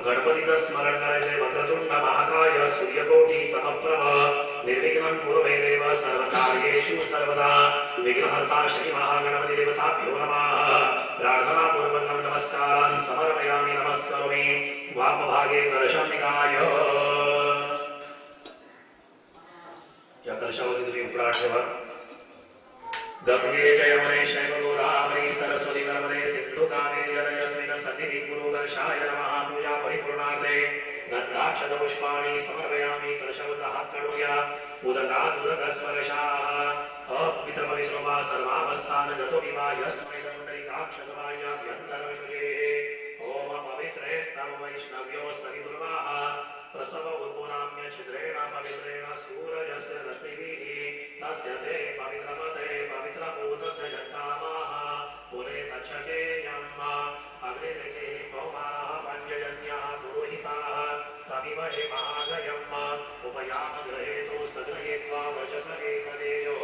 गणपतीचं स्मरण करायचे। वक्रतुंड महाकाय सूर्यकोटि समप्रभ निर्विघ्नं कुरु मे देव सर्वकार्येषु सर्वदा विघ्नहर्ता श्री महागणपति देवताभ्यो नमः। प्रार्थना पूर्वकं नमस्कारान् समर्पयामि। नमस्करोमि। वामभागे कलशं निधाय या कलशावरती तुम्ही उपडा ठेवा। गंगे च यमुने चैव गोदावरी सरस्वती नर्मदे सिंधु कावेरी जलयस्मिन् सन्निधिं कुरु। कलशाय नमः। पूजा परिपूर्णार्थे गन्धाक्षत पुष्पाणि समर्पयामि। कलशवचा हात काढूया। उदकात् उदकस्पर्शाः अपवित्र पवित्रो वा सर्वावस्थान् गतो विवा यस्मै पुण्डरीकाक्षसमायाभ्यन्तरं शुचेः। ओम पवित्रे स्तव वैष्णव्यो सविदुर्वाः प्रसव उद्भूनाम्य छिद्रेण पवित्रेण सूरजस्य रश्मिभिः तस्य ते पवित्रमते पवित्रभूतस्य जन्तामाः पुरे तच्छकेयम् अग्निरेखे पौमानः पञ्चजन्यः पुरोहिताः कविमहे महागयम् उपयाम गृहेतु सगृहीत्वा वचस एकदेयो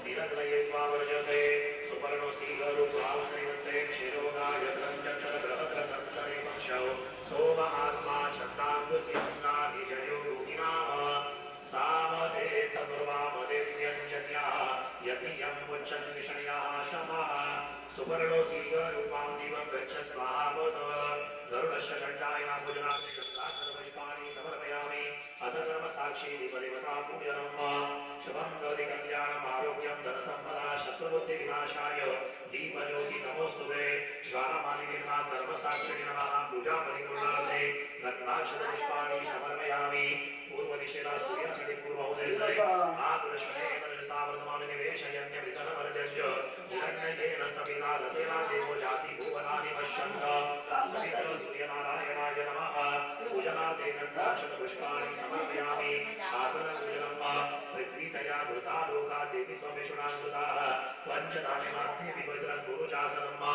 निरग्नयित्वा वर्चसे सुपर्णो सीगरूपां श्रीमते क्षीरोगाय ग्रन्थक्षरग्रहग्रथन्तरे पक्षौ सोम आत्मा छन्दाङ्गुस्यन्ना निजयो गुहिनाम सामते तनुर्वामदेव्यञ्जन्याः यज्ञियं पुच्छन् विषण्याः शमः सुपर्णो सीगरूपां दिवं गच्छ स्वाहावत गरुडस्य चण्डायना पूजनार्थे गन्धाक्षतपुष्पाणि समर्पयामि। अथ कर्मसाक्षी दीपदेवता पूजनम् शुभं करोति कल्याणम् आरोग्यं धनसम्पदा शत्रुबुद्धिविनाशाय दीपज्योति नमोस्तुते। ज्वालामालिनीर्मा कर्मसाक्षिणे नमः। पूजा परिपूर्णार्थे गन्धाक्षतपुष्पाणि समर्पयामि। पूर्वदिशेला सूर्यासने पूर्वोदये आकुलशनेन रजसा वर्धमानं निवेशयन्यमृतनमर्जन्य हिरण्ययेन सविता रतेना देवो जाति भुवनानि पश्यन्त सवितः सूर्यनारायणाय नमः। पूजनार्थे गन्धाक्षतपुष्पाणि समर्पयामि। आसनपूजनम् पृथ्वीतया घृता लोका देवी त्वं विष्णुनान्विताः पञ्चधान्यमाद्येऽपि पवित्रं कुरु चासनम्।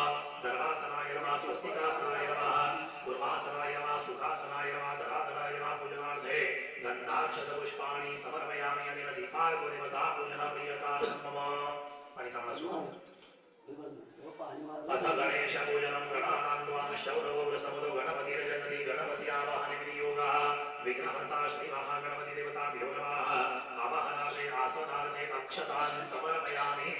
धर्मासनाय नमः। स्वस्तिकासनाय नमः। कुर्मासनाय नमः। सुखासनाय नमः। धराधराय नमः। पूजनार्थे गन्धाक्षतपुष्पाणि समर्पयामि। अनेन दीपार्को देवता पूजनप्रियतां मम। अथ गणेश पूजनं गणानां त्वां शौरगौरसमुदो गणपतिर्जगति गणपति आवाहनविनियोगः विघ्नहर्ता श्री महागणपति देवताभ्यो नमः। आवाहनार्थे आसनार्थे अक्षतान् समर्पयामि।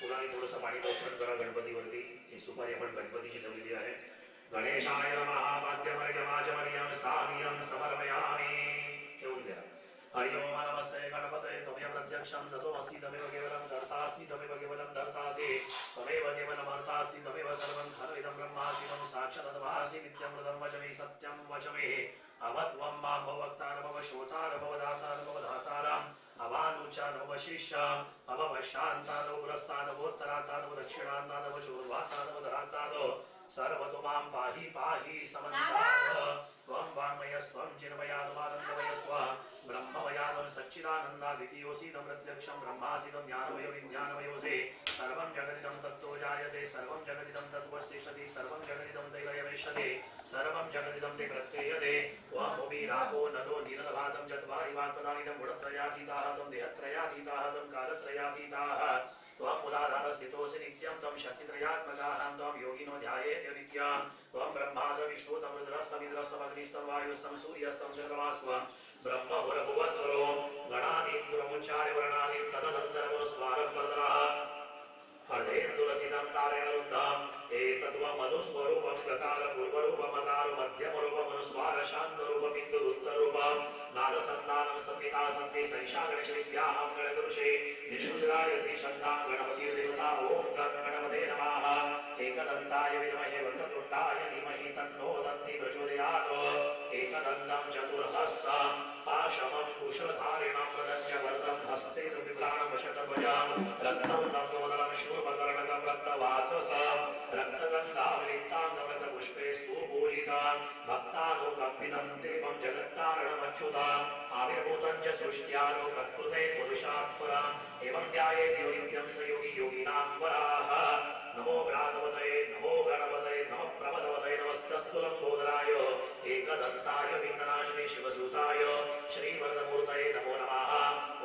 पुराणी थोडंसं पाणी औषध करा गणपतीवरती। ही सुपारी आपण गणपतीची ठेवलेली आहे। गणेशाय नमः। पाद्यमर्घ्यमाचमनीयं स्थानीयं समर्पयामि। ठेवून द्या। हरि ओम नमस्ते गणपते त्वमेव प्रत्यक्षं ततोऽसि तमेव केवलं धर्तासि तमेव केवलं धर्तासि तमेव केवलं हर्तासि तमेव सर्वं खलविदं ब्रह्मासि त्वं साक्षादभासि नित्यमृतं वचमे सत्यं वचमे अवत्वं मां भवक्तार भव श्रोतार भव दातार भव धातारम् अवानुचार भव शिष्याम् अवशान्तार पुरस्तार भवोत्तरातार भव दक्षिणान्तार भव शूर्वातार भव धरातार सर्वतो मां पाहि पाहि समन्तार त्वं वाङ्मयस्त्वं चिन्मयात्मानन्दमयस्त्वं ब्रह्ममयात्मं सच्चिदानन्दाद्वितीयोऽसीदं प्रत्यक्षं ब्रह्मासीदं ज्ञानमयो विज्ञानमयोऽसि सर्वं जगदिदं तत्तो जायते सर्वं जगदिदं तत्त्वस्तिष्ठति सर्वं जगदिदं दैवयमेष्यते सर्वं जगदिदं ते प्रत्ययते त्वं भूमि रापो नदो नीरदभातं चत्वारि वाक्पदानीदं गुणत्रयातीताः त्वं देहत्रयातीताः त्वं कालत्रयातीताः त्वं मूलाधारस्थितोऽसि नित्यं त्वं शक्तित्रयात्मकाः त्वं योगिनो ध्यायेत् नित्यं त्वं ब्रह्माद विष्णु तं रुद्रस्तमिन्द्रस्तं अग्निस्तं वायुस्तं सूर्यस्तं चन्द्रमास्त्वं ब्रह्म भुरभुवस्वरो गणादीं गुणमुच्चार्य वर्णादीं तदनन्तरमनुस्वारं वर्धनः अर्धेन्दुलसितं तारेण रुद्धम् एतत्त्वमनुस्वरूपं गकारपूर्वरूपमकार मध्यमरूपमनुस्वार शान्तरूपम् इन्दुरुत्तरूपम् नादसन्धानं संहिता सन्ति सैषा गणेशविद्यां गणगुरुषे निषुद्राय त्रिशन्दां गणपतिर्देवता ॐ गणपते नमः। एकदन्ताय विद्महे वक्रतुण्डाय धीमहि तन्नो दन्ति प्रचोदयात्। एकदन्तं चतुर्हस्तं पाशमं कुशधारिणं प्रदज्यवर्तं हस्ते बिभ्राणं वशतध्वजां रक्तं नवोदरं शूर्पकर्णकं रक्तवाससं रक्तगन्धावलिप्ताङ्गमृतपुष्पे सुपूजितां भक्तानुकम्पितं देवं जगत्कारणमच्युताम् आविर्भूतं च सृष्ट्यानो प्रकृते पुरुषात् परम् एवं ध्यायेत् नित्यं स योगी योगिनां वराः। नमो प्रातपतये नमो गणपतये नमः प्रमदपतये नमस्तस्तु लम्बोदराय एकदन्ताय विघ्ननाशिने शिवसूताय श्रीवरदमूर्तये नमो नमः।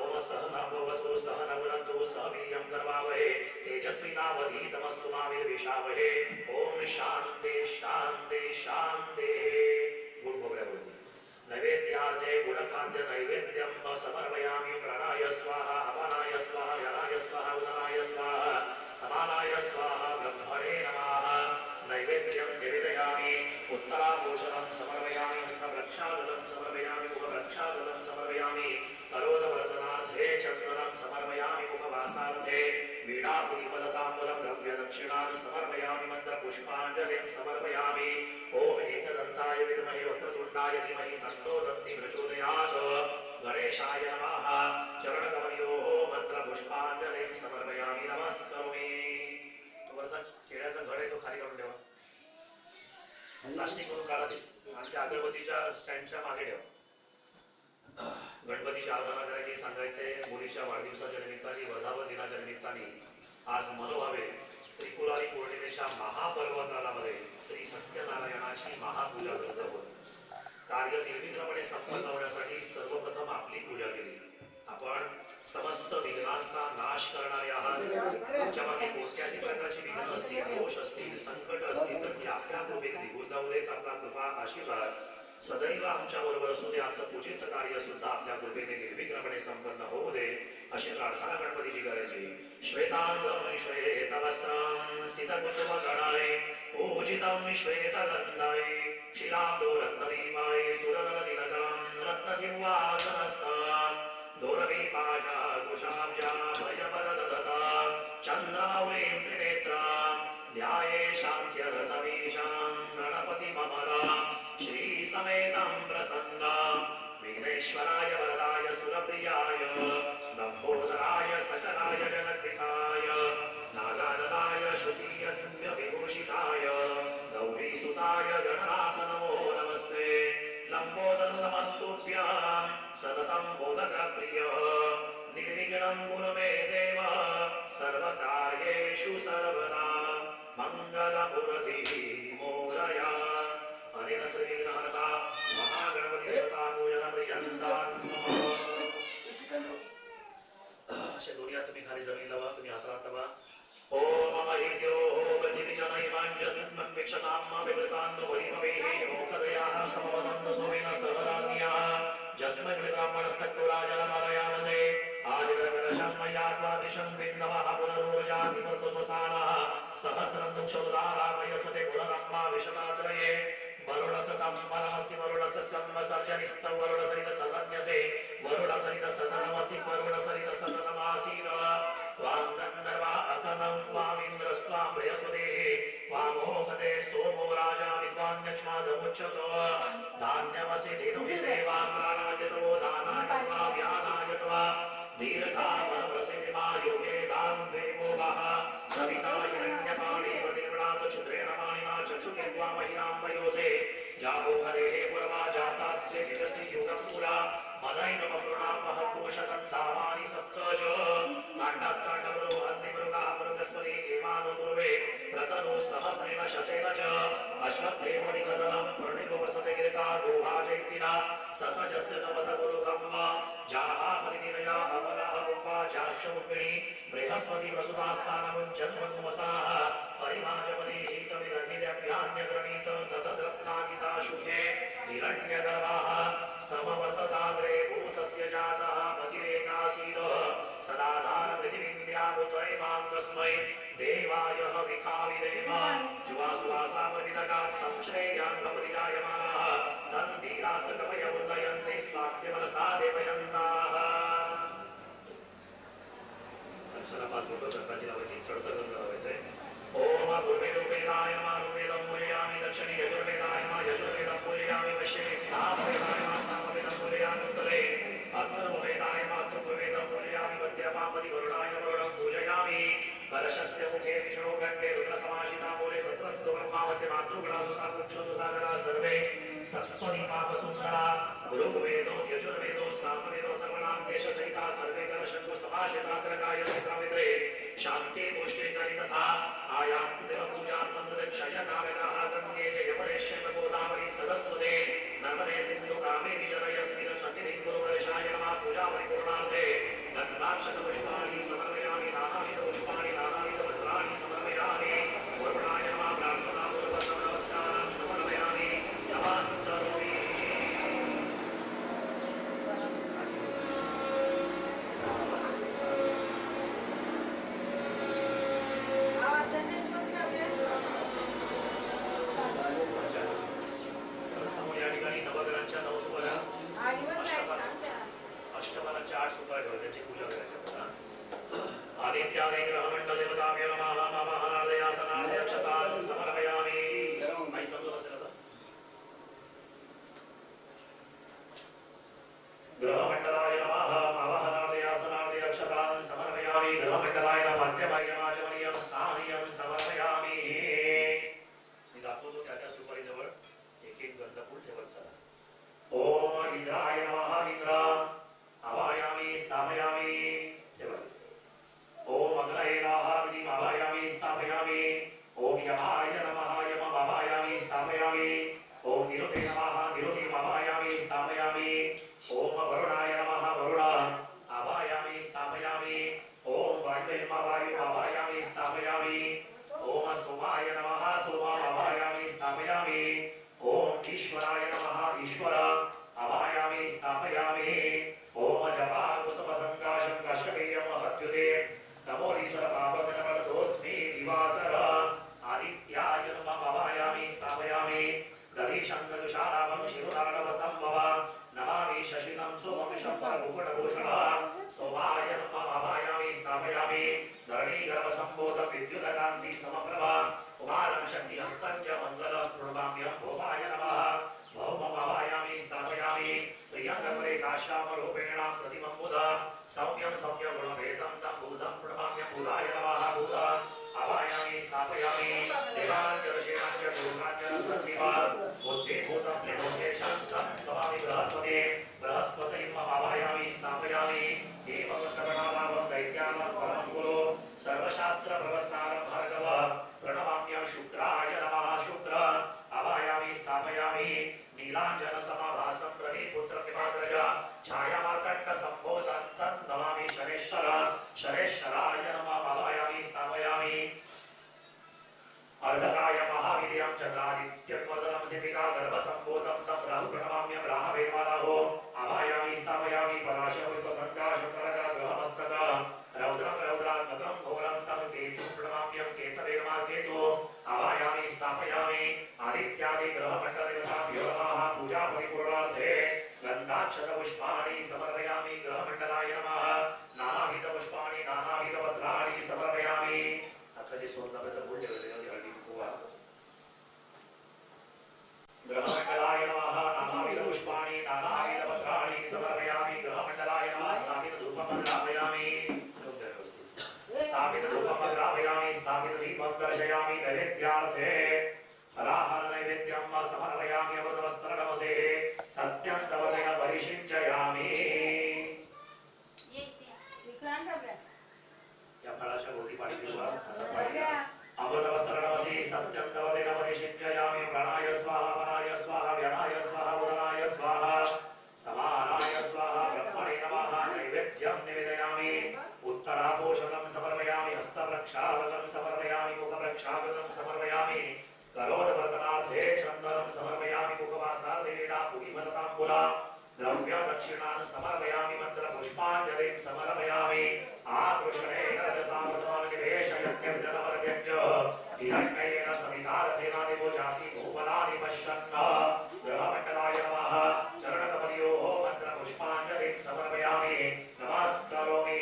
ॐ सहना भवतु सहना भुनक्तु सह वीर्यं करवावहे तेजस्विनावधीतमस्तु मा विद्विषावहे। ॐ शान्ति शान्ति शान्ति। पुष्पाञ्जलिं समर्पयामि ओम एकदन्ताय विद्महे वक्रतुण्डाय धीमहि तन्नो दन्ति प्रचोदयात् गणेशाय नमः चरणकमलयोः मन्त्रपुष्पाञ्जलिं समर्पयामि नमस्करोमि थोडासा केळ्याचा घड आहे तो खाली काढून ठेवा प्लास्टिक मधून काढा ते आणि त्या अगरबत्तीच्या स्टँडच्या मागे ठेवा गणपतीची आराधना करायची सांगायचे मुलीच्या वाढदिवसाच्या निमित्ताने वर्धापन दिनाच्या निमित्ताने आज मनोभावे त्रिपुरारी पौर्णिमेच्या महापर्व कालामध्ये श्री सत्यनारायणाची महापूजा करत आहोत कार्य निर्विघ्नपणे संपन्न होण्यासाठी सर्वप्रथम आपली पूजा केली आपण समस्त विघ्नांचा नाश करणारे आहात तुमच्या मागे कोणत्याही प्रकारची विघ्न असतील दोष असतील संकट असतील तर ती आपल्या कृपेने निघून जाऊ देत आपला कृपा आशीर्वाद सदैव आमच्या बरोबर असू दे आजचं पूजेचं कार्य सुद्धा आपल्या कृपेने निर्विघ्नपणे संपन्न होऊ दे अशी प्रार्थना गणपतीची करायची श्वेतांगं श्वेतवस्त्रं सितकुसुमगणाय पूजितं श्वेतगन्धाय क्षीराब्दो रत्नदीपाय सुरनरदिनकरं रत्नसिंहासनस्थं दोरवीपाशा कुशाब्जा भयवरदधता चन्द्रमौलिं त्रिनेत्रां ध्याये शान्त्यरथमीशां गणपतिममलां श्रीसमेतं प्रसन्नां विघ्नेश्वराय वरदाय सुरप्रियाय लम्बोदराय सकलाय जगद्विताय नागाननाय श्रुतियज्ञविभूषिताय गौरीसुताय गणनाथ नमो नमस्ते लम्बोदर नमस्तुभ्यं सततं मोदकप्रिय निर्विघ्नं कुरु मे देव सर्वकार्येषु सर्वदा मङ्गलमूर्तिः मोरया अनेन श्रीविघ्नहर्ता महागणपति देवता पूजन प्रियन्तात् अशा दोन्ही हात तुम्ही खाली जमीन लावा तुम्ही हात लावा ओम महिद्यो प्रतिविजनैवाञ्जन्मन्विक्षतां विवृतान्न वरिमवेः मोक्षदयाः समवदन्त सोमेन सहरान्याः जस्मै ब्राह्मणस्तक्तुराजनमालयामसे आदिदर्शं मयात्वादिशं विन्दवः पुनरुर्जातिमर्तस्वसानः सहस्रं दुक्षोदारामयस्वते पुनरम्मा विशतात्रये वरुणसतं परमसि वरुणसस्कन्म सर्जनिस्तं वरुणसरितसधन्यसे वरुणसरितसधनमसि वरुणसरितसधनमासीन त्वां गन्धर्वा अखनं त्वामिन्द्रस्त्वां बृहस्पतेः त्वामोहते सोमो राजा विद्वान्यक्ष्मादमुच्यत धान्यमसि धेनुहि देवा प्राणायतवो दानायतवा व्यानायतवा दीर्घामनप्रसिद्धिमा योगे दां देवो वः सविता हिरण्यपाणेव देवनाथ चित्रेण मानिना चक्षुके त्वामहिनां वयोसे जाहो हरेः पुरवा जातात्से विदसि युगपुरा मदैनमप्रुणामः कोशकन्धावानि सप्तच काण्डात्काण्डमृगो हन्तिमृगाः मृगस्पति एवानुपूर्वे प्रतनु सहस्रेण शतेन च अश्वत्थेव निकदनं प्रणिपवसते गिरिता गोभाजैतिना सतजस्य नवतगुरुकम् जाहा परिनिरया अमलाः गुम्बा जाश्यमुखिणी बृहस्पति वसुधास्थानमुञ्जन्मन्वसाः परिमाजपतिः कविरन्निरप्यान्यग्रवीत ददद्रत्नागिता शुभे हिरण्यगर्भाः समवर्तताग्रे भूतस्य जातः पतिरेकासीद सदाधारपृथिविन्द्यामुत्रैमां तस्मै देवाय विखाविदेम जुवासुवासामविदगात् संश्रेयान्वपतिजायमानः तन्धीरासकवय उन्नयन्ते स्वाद्यमनसा देवयन्ताः पाच बोटं गंधाची लावायची चढतं गंध लावायचंय ओम पूर्वेदोपेदाय नमः ऋग्वेदं पूजयामि दक्षिणे यजुर्वेदाय नमः यजुर्वेदं पूजयामि पश्चिमे सामवेदाय नमः सामवेदं पूजयामि उत्तरे अथर्ववेदाय नमः अथर्ववेदं पूजयामि मध्यमापदि वरुणाय वरुणं पूजयामि कलशस्य मुखे विष्णुकण्ठे रुद्रसमाशिता मूले तत्रस्तु ब्रह्मावती मातृगुणा सुता कुक्षुतुसागरा सर्वे सप्तदीपाकसुन्दरा ऋग्वेदो यजुर्वेदो सामवेदो सर्वनामकेशसहिता सर्वे कलशन्तु समाशिताग्रगायते सावित्रे शान्ति पुष्टिकरि तथा आयान्तिमपूजार्थं क्षयकारिणः गङ्गे च यमुनेश्वर गोदावरी सरस्वते नर्मदे सिन्धु कावेरी जलयस्मिन् सन्निधिं गुरुवर्षाय नमः पूजा परिपूर्णार्थे गन्धाक्षतपुष्पाणि समर्पयामि नानाविधपुष्पाणि नानाविधपत्राणि समर्पयामि वरुणाय नमः प्रार्थनापूर्वकं नमस्कारं समर्पयामि नमस्करोमि या ठिकाणी नवग्रहांच्या 9 सुपाऱ्या अष्टमालांच्या 8 सुपाऱ्या ठेवा त्यांची पूजा करायची आपल्याला आदित्यादि ग्रहमंडल देवताभ्यो नमः नमः हृदयासनादि अक्षतां समर्पयामि शङ्खदुषाराभं शिरोधारणवसम्भवं नमामि शशिनं सोमं शम्भरमुकुटभूषणं सौभाग्यम् आवाहयामि स्थापयामि धरणीगर्भसम्भूतं विद्युतकान्ति समप्रभं कुमारं शक्तिहस्तं च मङ्गलं प्रणमाम्यं भोगाय नमः भौमम् आवाहयामि स्थापयामि प्रियङ्गपरेकाश्यामरूपेण प्रतिमं बुधं सौम्यं सौम्यगुणभेदं तं बुधं प्रणमाम्यं बुधाय नमः बुधम् आवाहयामि स्थापयामि देवाञ्जलशेनाञ्च गुरुकाञ्जलसन्निभं बुद्धिभूतं त्रिभुवनेशं तं नमामि बृहस्पते बृहस्पतिम् आवाहयामि स्थापयामि हेमवन्तगणानां दैत्यानां परमं गुरो सर्वशास्त्रप्रवर्तारं भार्गवः प्रणमाम्यं शुक्राय नमः शुक्रम् आवाहयामि स्थापयामि नीलाञ्जनसमाभासं रविपुत्रमिमाद्रज छायामार्तण्डसम्भोधं तं नमामि शनेश्वरं शनेश्वराय नमः आवाहयामि स्थापयामि अर्धकाय महावीर्यं चन्द्रादित्यं वदनं सिंहिका गर्भसम्भूतं तं राहु प्रणमाम्यं राहवेन्वाराहो आवाहयामि स्थापयामि पलाशपुष्पसङ्काशतरका गृहमस्तकं रौद्रं रौद्रात्मकं घोरं तं केतुं प्रणमाम्यं केतवेर्मा केतु आवाहयामि स्थापयामि आदित्यादिग्रहमण्डलदेवताभ्यो नमः पूजा परिपूर्णार्थे गन्धाक्षतपुष्पाणि समर्पयामि ग्रहमण्डलाय नमः नानाविधपुष्पाणि नानाविधपत्राणि समर्पयामि आता जे सोनचाफ्याचं फूल ठेवलेलं आहे हळदी कुंकू ग्रहमण्डलाय नमः नानाविधपुष्पाणि नानाविधपत्राणि समर्पयामि ग्रहमण्डलाय नमः स्थापितधूपं ग्रापयामि स्थापितधूपं ग्रापयामि स्थापितदीपं दर्शयामि नैवेद्यार्थे फलाहार नैवेद्यं समर्पयामि अमृतवस्त्रनमसे सत्यं तव तेन परिषिञ्चयामि या फळाच्या भोवती पाणी फिरवा अमृतवस्त्रनमसे सत्यं तव तेन परिषिञ्चयामि प्राणाय स्वाहा वनाय स्वाहा व्यानाय स्वाहा उदनाय स्वाहा समानाय स्वाहा ब्रह्मणे नमः नैवेद्यं निवेदयामि उत्तरापोषणं समर्पयामि हस्तप्रक्षालनं समर्पयामि मुखप्रक्षालनं समर्पयामि करोदवर्तनार्थे चन्दनं समर्पयामि मुखवासार्थे वीणापुटिमलताम्बूलां द्रव्यदक्षिणान् समर्पयामि मन्त्रपुष्पाञ्जलिं समर्पयामि आकृष्णेन रजसा निवेशयज्ञविदनवरत्यञ्च हिरण्येन समिधारथेनादिवो जाति भूमनानि पश्यन् ग्रहमण्डलाय नमः चरणकमलयोः मन्त्रपुष्पाञ्जलिं समर्पयामि नमस्करोमि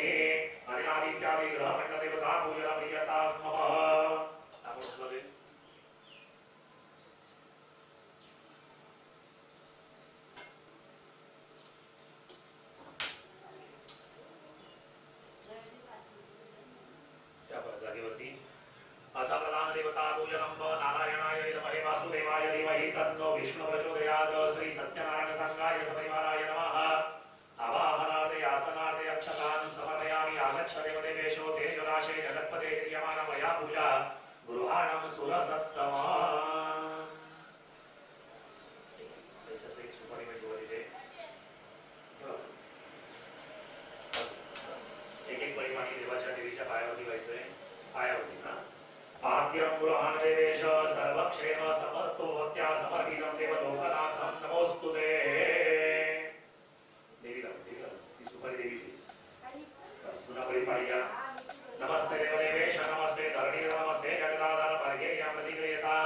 हरिनादित्यादि ग्रहमण्डलदेवता पूजनं प्रियतां मम अथ प्रधानदेवता पूजनं नारायणाय विद्महे वासुदेवाय धीमहि तन्नो विष्णुः प्रचोदयात् श्री सत्यनारायण संघाय सपरिवाराय नमः आवाहनार्थे आसनार्थे अक्षतान् समर्पयामि आगच्छ देवदेवेशो तेजराशे जगत्पते क्रियमाणा मया पूजा गृहाणं सुरसत्तमा ऐसा सही सुपारी में जोड़ दे एक एक परिमाणी देवाच्या देवीच्या पायावरती व्हायचंय पायावरती ना आद्यं पुराण देवेश सर्वक्षेम समर्थो भक्त्या समर्पितं देवलोकनाथं नमोस्तुते देवीला ती सुपारी देवीची बस पुन्हा परिपाडी या नमस्ते देवदेवेश नमस्ते धरणी नमस्ते जगदाधार वर्गेय प्रतिक्रियता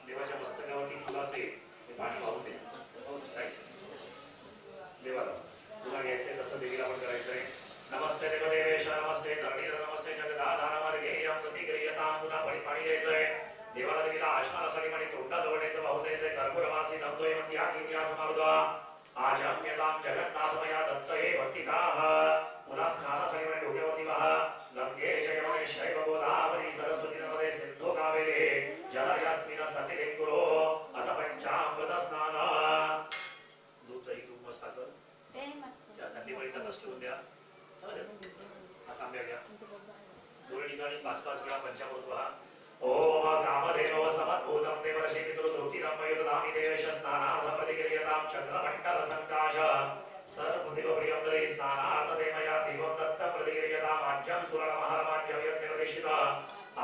देवाच्या मस्तकावरती फुलाचे हे पाणी वाहून दे देवाला पुन्हा घ्यायचंय तसं देवीला पण करायचंय नमस्ते देवदेवेश नमस्ते धरणी नमस्ते जगदाधार वर्गेय प्रतिक्रियता पुन्हा परिपाडी द्यायचंय देवाला देवीला आश्मानासाठी म्हणे तोंडाजवळ द्यायचं वाहून द्यायचंय कर्पूरवासी नमतोय मध्या किंया समारुदा आजम्यतां जगन्नाथमया दत्तये भक्तिताः पुन्हा स्नानासाठी म्हणे डोक्यावरती वाहा गंगे जयमुने शैव गोदावरी सरस्वती नर्मदे सिंधू कावेरी जलयास्मिन् सन्निधिं कुरु अथ पंचामृत स्नान दूध दही तूप साखर या थंडी पडीत ठेवून द्या तांब्या घ्या दोन ठिकाणी 5-5 वेळा पंचामृत व्हा ओम कामधेनो समद्भूतं देवर्षि पितृतृप्तिदं मयुदधामि देवेश स्नानार्थं प्रतिक्रियतां चन्द्रमण्डल सङ्काश सर्वदेवप्रियं ददे स्नानार्थं मया देवं दत्तं प्रतिक्रियताम् आज्यं सुवर्णमहाराज्यं यज्ञनिर्देशिता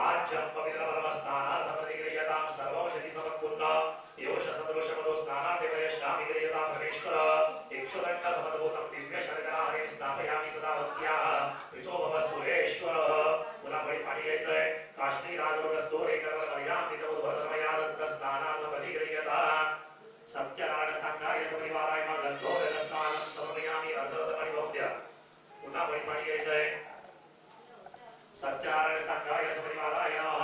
आज्यं पवित्रपरमस्नानार्थं प्रतिक्रियतां सर्वौषधि समत्पूर्ण योष सदृशमदो स्नानार्थे प्रयश्यामि क्रियतां परमेश्वर इक्षुदण्ड समद्भूतं दिव्य शर्कराहरिं स्थापयामि सदा भक्त्या पितो भव सुरेश्वर पुन्हा पाणी घ्यायचंय काश्मीर राजोगस्तोरे कर्मकर्यां पितवधर्मया दत्त स्नानार्थं प्रतिक्रियतां सत्यानारायण संघाय सपरिवाराय नमः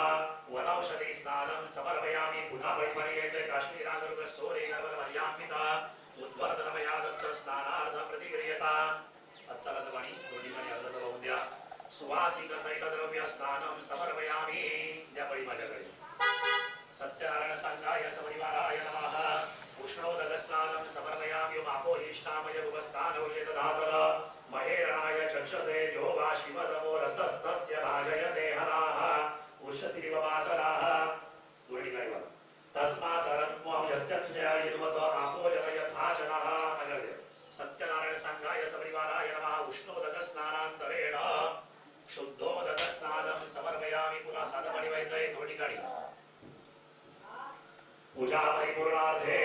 वनौषधि स्नानं समर्पयामि पुनः परिपरियेते काश्मीरागरुकस्तोरे गर्भमर्यान्विता उद्वर्धनमया दत्त स्नानार्थं प्रतिक्रियता अत्तरसमणि दोन्हीकडे अर्ध वाहून द्या सुवासिक तैलद्रव्य स्नानं समर्पयामि द्या पळी माझ्याकडे सत्यनारायण संघाय सपरिवाराय नमः उष्णोदक स्नानं समर्पयामि मापोहिष्ठामय उपस्थानोजे दधातर महेरणाय चक्षसे जोगा शिवदमो रसस्तस्य भाजयते हराः उषतिरिव मातराः गुरुनिकारिव तस्मातरन्त्वं यस्यज्ञायिन्वत आपोजन यथा जनाः मगर्दे सत्यनारायण संघाय सपरिवाराय नमः उष्णोदक स्नानान्तरेण शुद्धोदक स्नानं समर्पयामि पुनः साधमणिवैसे गुरुनिकारि पूजा परिपूर्णार्थे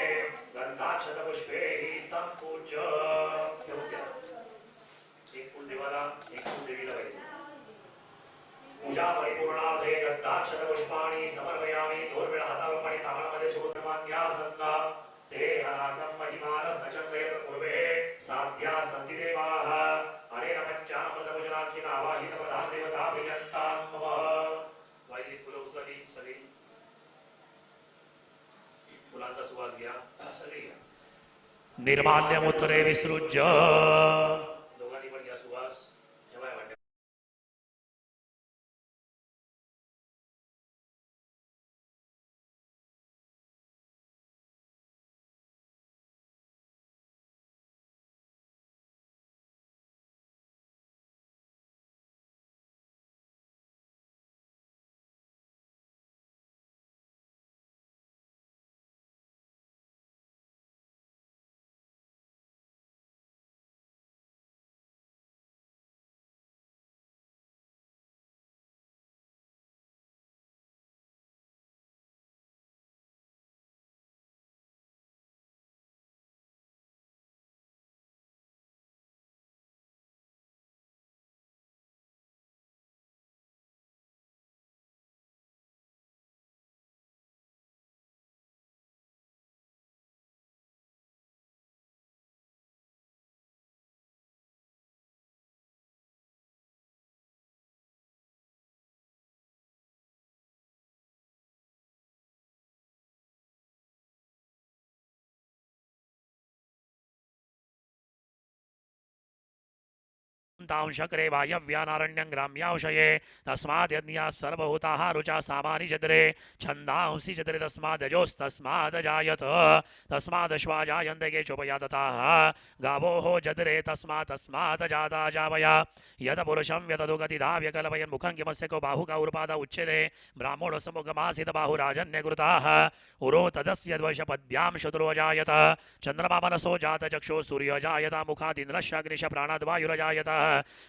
गंधाक्षत पुष्पैः संपूज्य एक फूल देवाला एक फूल देवीला व्हायचं पूजा परिपूर्णार्थे गंधाक्षत पुष्पाणि समर्पयामि दोर्वेळ हातावर पाणी तांबळामध्ये सुगंधमान्यासन्न ते हराकं महिमान सचंदयत पूर्वे साध्या सन्ति देवाः अनेन पंचामृतभुजनाखिन आवाहित प्रधान देवता प्रियन्तां मम वाहिली फुलं उचलली सगळी फुलांचा सुवास घ्या सगळी घ्या निर्माल्यमुत्तरे विसृज्य दोघांनी पण घ्या सुवास ठेवाय वाटते तांशक्रे वायव्यानारण्यं ग्राम्यावशये तस्माद्यज्ञा सर्वभूताः रुचा सामानि जद्रे छन्दांसि जद्रे तस्मादजोस्तस्मादजायत तस्मादश्वा जायन्ते केशोपयातताः गावोः जद्रे तस्मात् जावया यद पुरुषं व्यतदुगतिधाव्यकल्पयन् मुखं किमस्य को बाहुकौर्पाद उच्यते ब्राह्मणसमुखमासित बाहुराजन्यकृताः उरो तदस्य द्वैषपद्भ्यां शत्रुवजायत चन्द्रमा मनसो जात चक्षुः सूर्यजायत मुखादिन्द्रश्चाग्निश प्राणाद्वायुरजायत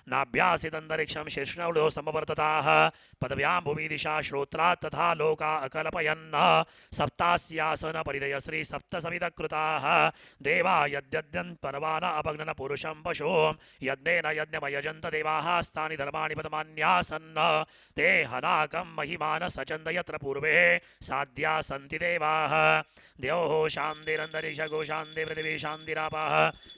नाभ्यासिदन्तरिक्षं शीर्ष्णौलो समवर्तताः पदव्यां भूमि दिशा श्रोत्रात् तथा लोका अकल्पयन् सप्तास्यासन परिदय श्री सप्तसमितकृताः देवा यद्यद्यन् पर्वाण अपग्नन पुरुषं पशु यज्ञेन यज्ञमयजन्त देवाः स्थानि धर्माणि पदमान्यासन् ते हनाकं महिमान सचन्द यत्र पूर्वे साध्या सन्ति देवाः द्योः शान्तिरन्तरिक्षगो शान्ति पृथिवी शान्तिरापः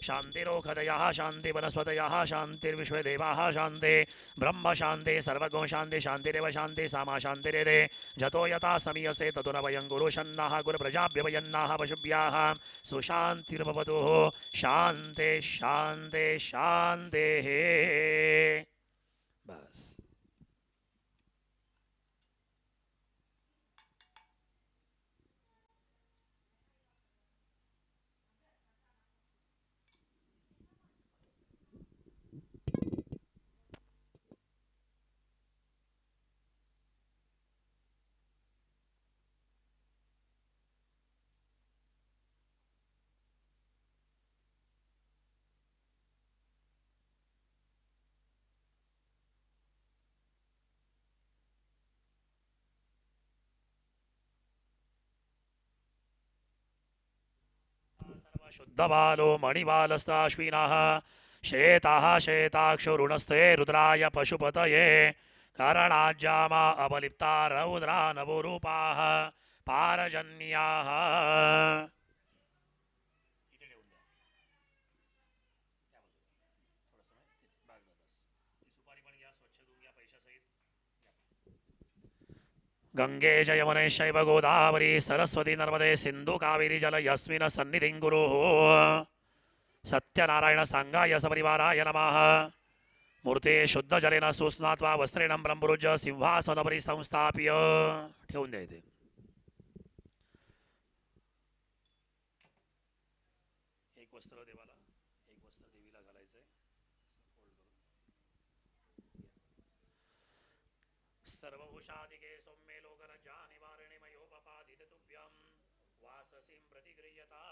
शान्तिरोखदयः शान्ति वनस्पतयः शान्तिर्विश्वे देवाः शान्ति ब्रह्म शान्ति सर्वगो शान्ति शान्तिरेव शान्ति सामा शान्तिरेदे जतो यथा समीयसे ततो न वयं गुरुशन्नाः गुरुप्रजाभ्य वयन्नाः पशुभ्याः सुशान्तिर्भवतु शान्ते शान्ते शान्तेः बस शुद्धबालो मणिबालस्ताश्विनः शेताः शेताक्षुरुणस्ते रुद्राय पशुपतये करणाज्जामा अपलिप्ता रौद्रा नवोरूपाः पारजन्याः सुपारी पण घ्या स्वच्छ धुवून घ्या पैशासहित गंगे च यमुने शैव गोदावरी सरस्वती नर्मदे सिंधु कावेरी जल यस्मिन् सन्निधिं गुरुः सत्यनारायण सांगाय सपरिवाराय नमः मूर्ते शुद्ध जलेन सुस्नात्वा वस्त्रेण ब्रह्मरुज सिंहासनपरी संस्थाप्य ठेवून द्यायचे. एक वस्त्र देवाला एक वस्त्र देवीला घालायचंय. सर्वभूषादिके सौम्ये लोकरज्जा निवारणे मयोपपादित तुभ्यं वाससीं प्रतिगृह्यता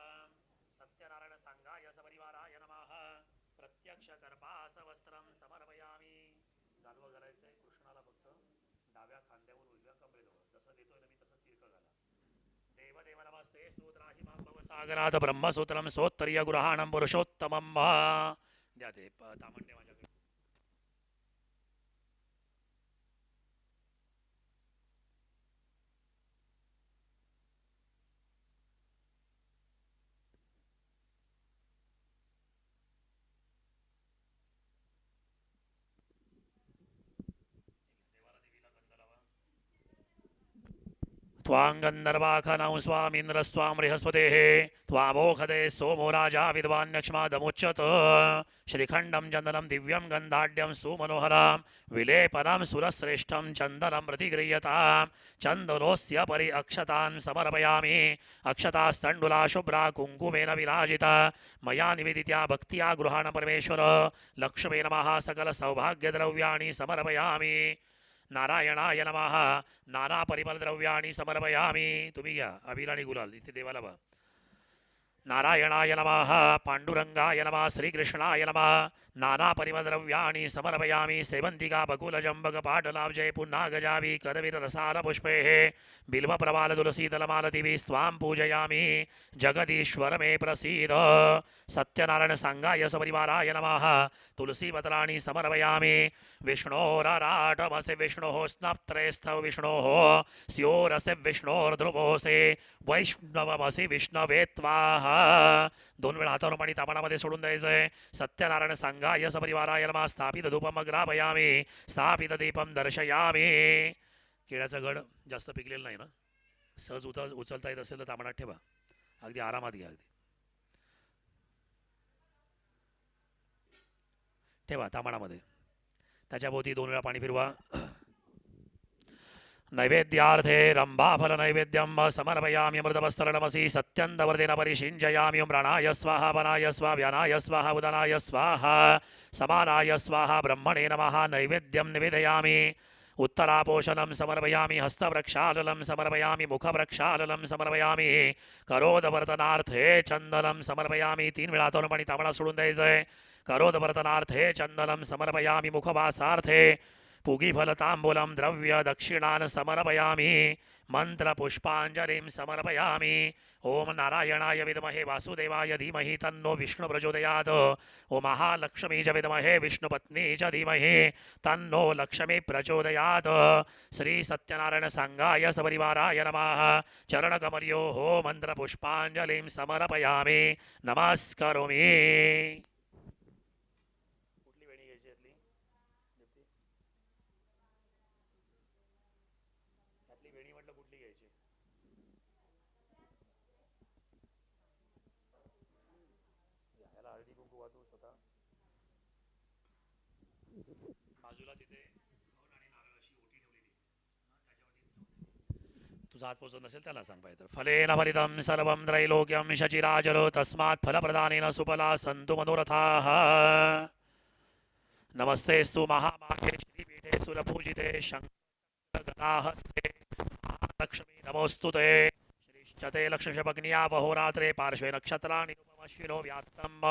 सत्यनारायण सांगाय सपरिवाराय नमः प्रत्यक्ष कर्पास वस्त्रं समर्पयामि. जानवं घालायचंय कृष्णाला फक्त डाव्या खांद्यावर उजव्या कमरेजवळ जसं देतोय ना मी तसं तिरक घाला. देवदेव नमस्ते स्तोत्राहिमं भवसागरात ब्रह्मसूत्रं सोत्तरीय गृहाणं पुरुषोत्तमं द्या ते तामण्य माझ्याकडे. त्वांगंधर्वाखनौ स्वामीन्द्र स्वां बृहस्पतेः त्वामोखदे सोमो राजा विद्वान्यक्ष्मादमुच्यत श्रीखण्डं चन्दनं दिव्यं गन्धाढ्यं सुमनोहरं विलेपनं सुरश्रेष्ठं चन्दनं प्रतिगृह्यतां चन्दनोऽस्य परि अक्षतान् समर्पयामि. अक्षतास्तण्डुला शुभ्रा कुङ्कुमेन विराजिता मया निवेदित्या भक्त्या गृहाण परमेश्वर लक्ष्मी नमः सकलसौभाग्यद्रव्याणि समर्पयामि. नारायणाय नमः नाना परिमल द्रव्याणि समर्पयामि. तुम्ही घ्या अबीर आणि गुलाल इथे देवाला बा. नारायणाय नमः पांडुरंगाय नमः श्रीकृष्णाय नमः नाना परिमद्रव्याणि समर्पयामि. सेवंतिका बकुलजंबक पाटलाब्जय पुन्नागजावि करवीर रसाल पुष्पैः बिल्वप्रवाल तुलसीदलमालतिभिः स्वां पूजयामि. जगदीश्वर मे प्रसीद. सत्यनारायण सांगाय सपरिवाराय नमः तुलसीपत्राणि समर्पयामि. विष्णोराराटमसि विष्णोः स्नप्त्रेस्थौ विष्णोः स्योरसि विष्णोर्ध्रुवोऽसि वैष्णवमसि विष्णवे त्वाहा. 2 वेळा हातावर पाणी तापणामध्ये सोडून द्यायचंय. सत्यनारायण सांगाय सपरिवाराय नमः स्थापित धूपम ग्रापयामि स्थापित दीपम दर्शयामि. केळ्याचा घड जास्त पिकलेला नाही ना, सहज उचलता येत असेल तर तापणात ठेवा. अगदी आरामात घ्या. अगदी ठेवा तापणामध्ये. त्याच्याभोवती 2 वेळा पाणी फिरवा. नैवेद्यार्थे रंभाफल नैवेद्यम समर्पयामि. अमृतवस्त्रनमसि सत्यन्दवर्देन परिषिञ्जयामि. प्राणाय स्वाहा वनाय स्वाहा व्यानाय स्वाहा उदनाय स्वाहा समानाय स्वाहा. ब्रह्मणे नमः. नैवेद्यं निवेदयामि. उत्तरापोषणं समर्पयामि. हस्तप्रक्षालनं समर्पयामि. मुखप्रक्षालनं समर्पयामि. करोदवर्तनार्थे चंदनं समर्पयामि. 3 वेळा हातावरून पाणी तांबडा सोडून द्यायचंय. करोदवर्तनार्थे चंदनं समर्पयामि. मुखवासार्थे पुगीफलतांबूलं द्रव्य दक्षिणान् समर्पयामि. मंत्रपुष्पाञ्जलिं समर्पयामि. ओम नारायणाय विद्महे वासुदेवाय धीमहि तन्नो विष्णु प्रचोदयात्. ओम महालक्ष्मी च विद्महे विष्णुपत्नी च धीमहि तन्नो लक्ष्मी प्रचोदयात्. श्री सत्यनारायण सांगाय सपरिवाराय नमः. चरणकमर्योः मंत्रपुष्पाञ्जलिं समर्पयामि. नमस्करोमि. बाजूला तिथे आणि नारळाची ओटी ठेवलेली तुझा हात पोचत नसेल त्याला सांग पाहिजे. फलेन भरितं सर्वं त्रैलोक्यं शचिराजरो तस्मात् फलप्रदानेन सुफला सन्तु मनोरथाः. नमस्तेस्तु महाभागे श्रीपीठे सुरपूजिते शङ्करगदाहस्ते महालक्ष्मी नमोस्तुते. श्रीश्चते लक्ष्मीपग्न्या अहोरात्रे पार्श्वे नक्षत्राणि रूपमश्विनो व्यात्तम्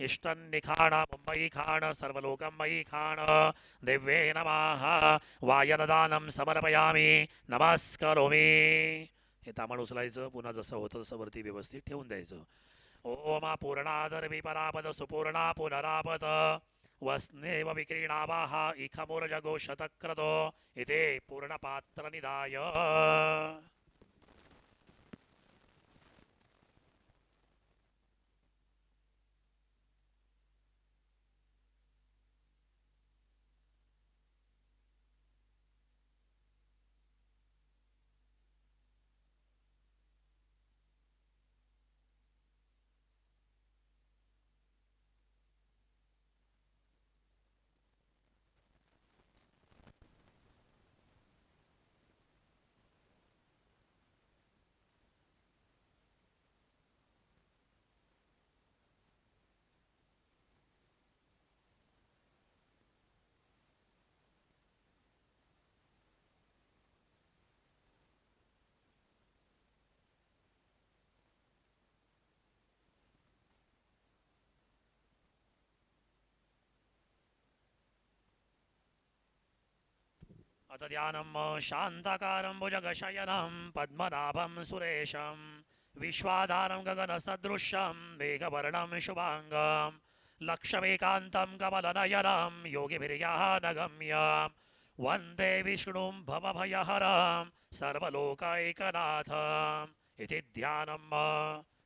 इष्टं निखाण मुंबई खाण सर्वलोकं मयि खाण. दिव्ये नमः. वायनदानं समर्पयामि. नमस्करोमि. हे तांबड उचलायचं. पुन्हा जसं होतं तसं वरती व्यवस्थित ठेवून द्यायचं. ओम पूर्णादर्वी परापद सुपूर्णा पुनरापद वस्नेव विक्रीणावाह इखमूर्जगो शतक्रतो इति पूर्णपात्रनिधाय. अथ ध्यानम् शान्ताकारं भुजगशयनं पद्मनाभं सुरेशं विश्वाधारं गगनसदृशं मेघवर्णं शुभाङ्गं लक्ष्मीकान्तं कमलनयनं योगिभिर्यः नगम्यं वन्दे विष्णुं भवभयहरं सर्वलोकैकनाथम् इति ध्यानम्.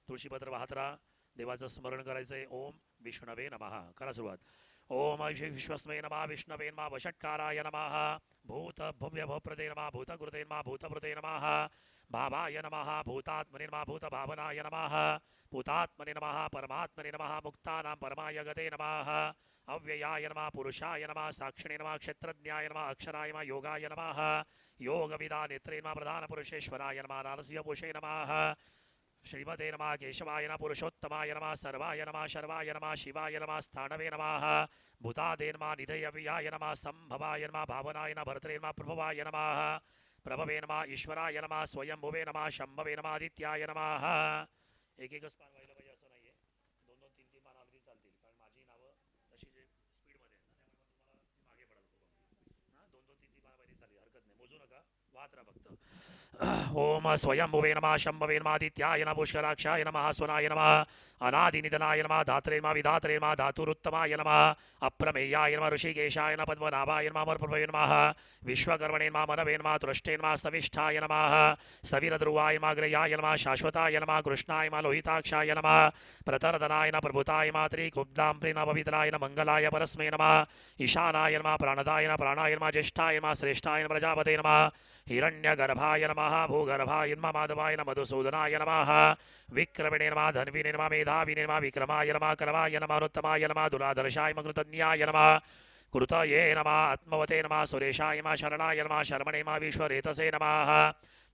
तुळशीपत्र वाहतरा, देवाचं स्मरण करायचंय. ओम विष्णवे नमः. करा सुरुवात. ओम विश्वस्मै नमः विष्णवे नमः वषट्काराय नमः भूत भव्य भवप्रदे नमः भूतकृते नमः भूतप्रदे नमः भावाय नमः भूतात्मने नमः भूतभावनाय नमः भूतात्मने नमः परमात्मने नमः मुक्तानां परमाय गते नमः अव्ययाय नमः पुरुषाय नमः साक्षिणे नमः क्षेत्रज्ञाय नमः अक्षराय नमः योगाय नमः योगविदा नेत्रे नमः प्रधानपुरुषेश्वराय नमः नारसिंहपुषे नमः श्रीमते नमः केशवाय नमः पुरुषोत्तमाय नमः सर्वाय नमः शर्वाय नमः शिवाय नमः स्थानवे नमः भूतादे नमः निधयव्याय नमः संभवाय नमः भावनाय नमः भर्तृ नमः प्रभवाय नमः प्रभवे नमः ईश्वराय नमः स्वयंभुवे नमः शंभवे नमः आदित्याय नमः. एक एकच पान व्हायला पाहिजे असं नाहीये, दोन दोन तीन तीन पान आली चालतील, कारण माझी नावं तशी जे स्पीडमध्ये आहेत ना, त्यामुळे मग तुम्हाला मागे पडाल खूप. हां, दोन दोन तीन तीन पान व्हायला चालेल, हरकत नाही, मोजू नका, वाहत राहा फक्त. ओम स्वयंभुवे नमः शंभवे नमः आदित्याय नमः पुष्कराक्षाय नमः स्वनाय नमः अनादिनिधनाय नमः धात्रे नमः विधात्रे नमः धातुरुत्तमाय नमः अप्रमेयाय नमः ऋषिकेशाय नमः पद्मनाभाय नमः अमरप्रभवे नमः विश्वकर्मणे नमः मनवे नमः तुष्टे नमः सविष्ठाय नमः सविरध्रुवाय नमः ग्रयाय नमः शाश्वताय नमः कृष्णाय नमः लोहिताक्षाय नमः प्रतरदनाय नमः प्रभुताय नमः त्रिकुब्धां नमः पवित्राय नमः मंगलाय परस्मै नमः ईशानाय नमः प्राणदाय नमः प्राणाय नमः ज्येष्ठाय नमः श्रेष्ठाय नमः प्रजापते नमः हिरण्यगर्भाय नमः भूगर्भाय नमः माधवाय नमः मधुसूदनाय नमः विक्रमिणे नमः धन्विने नमः मेधाविने नमः विक्रमाय नमः करवाय नमः अनुत्तमाय नमः दुराधर्षाय नमः कृतज्ञाय नमः कृतये नमः आत्मवते नमः सुरेशाय नमः शरणाय नमः शर्मणे नमः विश्वरेतसे नमः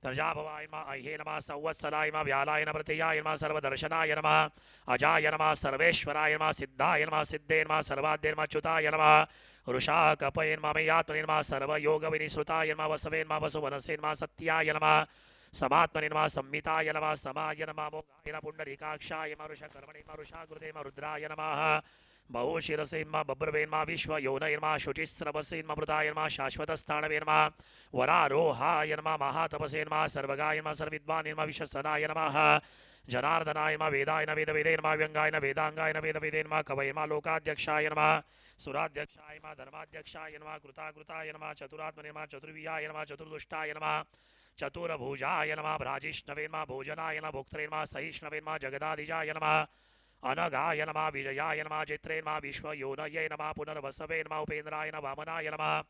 प्रजाभवाय नमः अह्ये नमः संवत्सराय नमः व्यालाय नमः प्रत्ययाय नमः सर्वदर्शनाय नमः अजाय नमः सर्वेश्वराय नमः सिद्धाय नमः सिद्धे नमः सर्वाद्य नमः च्युताय नमः ऋषा कपये नमः मेयात्मने नमः सर्वयोगविनिश्रुताय नमः वसवे नमः वसुवनसे नमः सत्याय नमः समात्मने नमः संहिताय नमः समाय नमः मोगाय नमः पुण्डरीकाक्षाय नमः ऋषकर्मणे नमः ऋषाकृते नमः रुद्राय नमः बहुशिरसे नमः बभ्रवे नमः विश्वयोनये नमः शुचिस्रवसे नमः मृताय नमः शाश्वतस्थानवे नमः वरारोहाय नमः महातपसे नमः सर्वगाय नमः सर्वविद्वाने नमः विशस्सनाय नमः जनार्दनाय नमः वेदाय नमः वेदवेदे नमः व्यंगाय नमः वेदांगाय नमः वेदवेदे नमः कवये नमः लोकाध्यक्षाय नमः सुराध्यक्षाय नमः धर्माध्यक्षाय नमः कृताकृताय नमः चतुरात्मने नमः चतुर्वियाय नमः चतुर्दुष्टाय नमः चतुर्भुजाय नमः भ्राजिष्णवे नमः भोजनाय नमः भोक्त्रे नमः सहिष्णवे नमः जगदादिजाय नमः अनगाय नमः विजयाय नमः चित्रे नमः विश्वयोनये नमः पुनर्वसवे नमः उपेन्द्राय नमः वामनाय नमः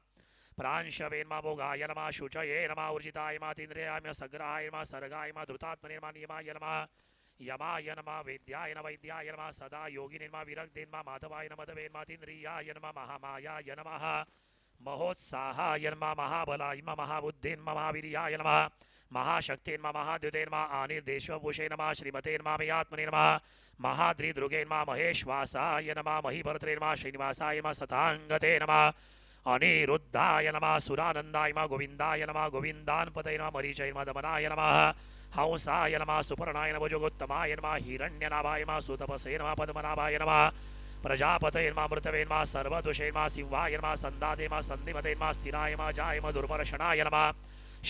प्रांशवे नमः भोगाय नमः शुचये नमः ऊर्जिताय नमः तीन्द्रियाय नमः सग्राय नमः सर्गाय नमः धृतात्मने नमः नियमाय नमः यमाय नमः वेद्याय नमः वैद्याय नमः सदा योगिने नमः विरक्ते नमः माधवाय नमः मधवे नमः तीन्द्रियाय नमः महामायाय नमः महोत्साहाय नमः महाबलाय नमः महाबुद्धे नमः महावीर्याय नमः महाशक्ते नमः महाद्युते नमः आनिर्देशभूषे नमः श्रीमते नमः मेयात्मने नमः महाद्रिदृगे नमः महेश्वासाय नमः महीभर्त्रे नमः श्रीनिवासाय नमः सतांगते नमः अनिरुद्धाय नमः सुरानन्दाय नमः गोविन्दाय नमः गोविन्दान्पतये नमः मरीचये नमः दमनाय नमः हंसाय नमः सुपर्णाय नमः जोगोत्तमाय नमः हिरण्यनाभाय नमः सुतपसे नमः पद्मनाभाय नमः प्रजापतये नमः मृतवे नमः सर्वदुषे नमः सिंहाय नमः सन्दाते नमः सन्धिमते नमः स्थिराय नमः जाय नमः दुर्वर्षणाय नमः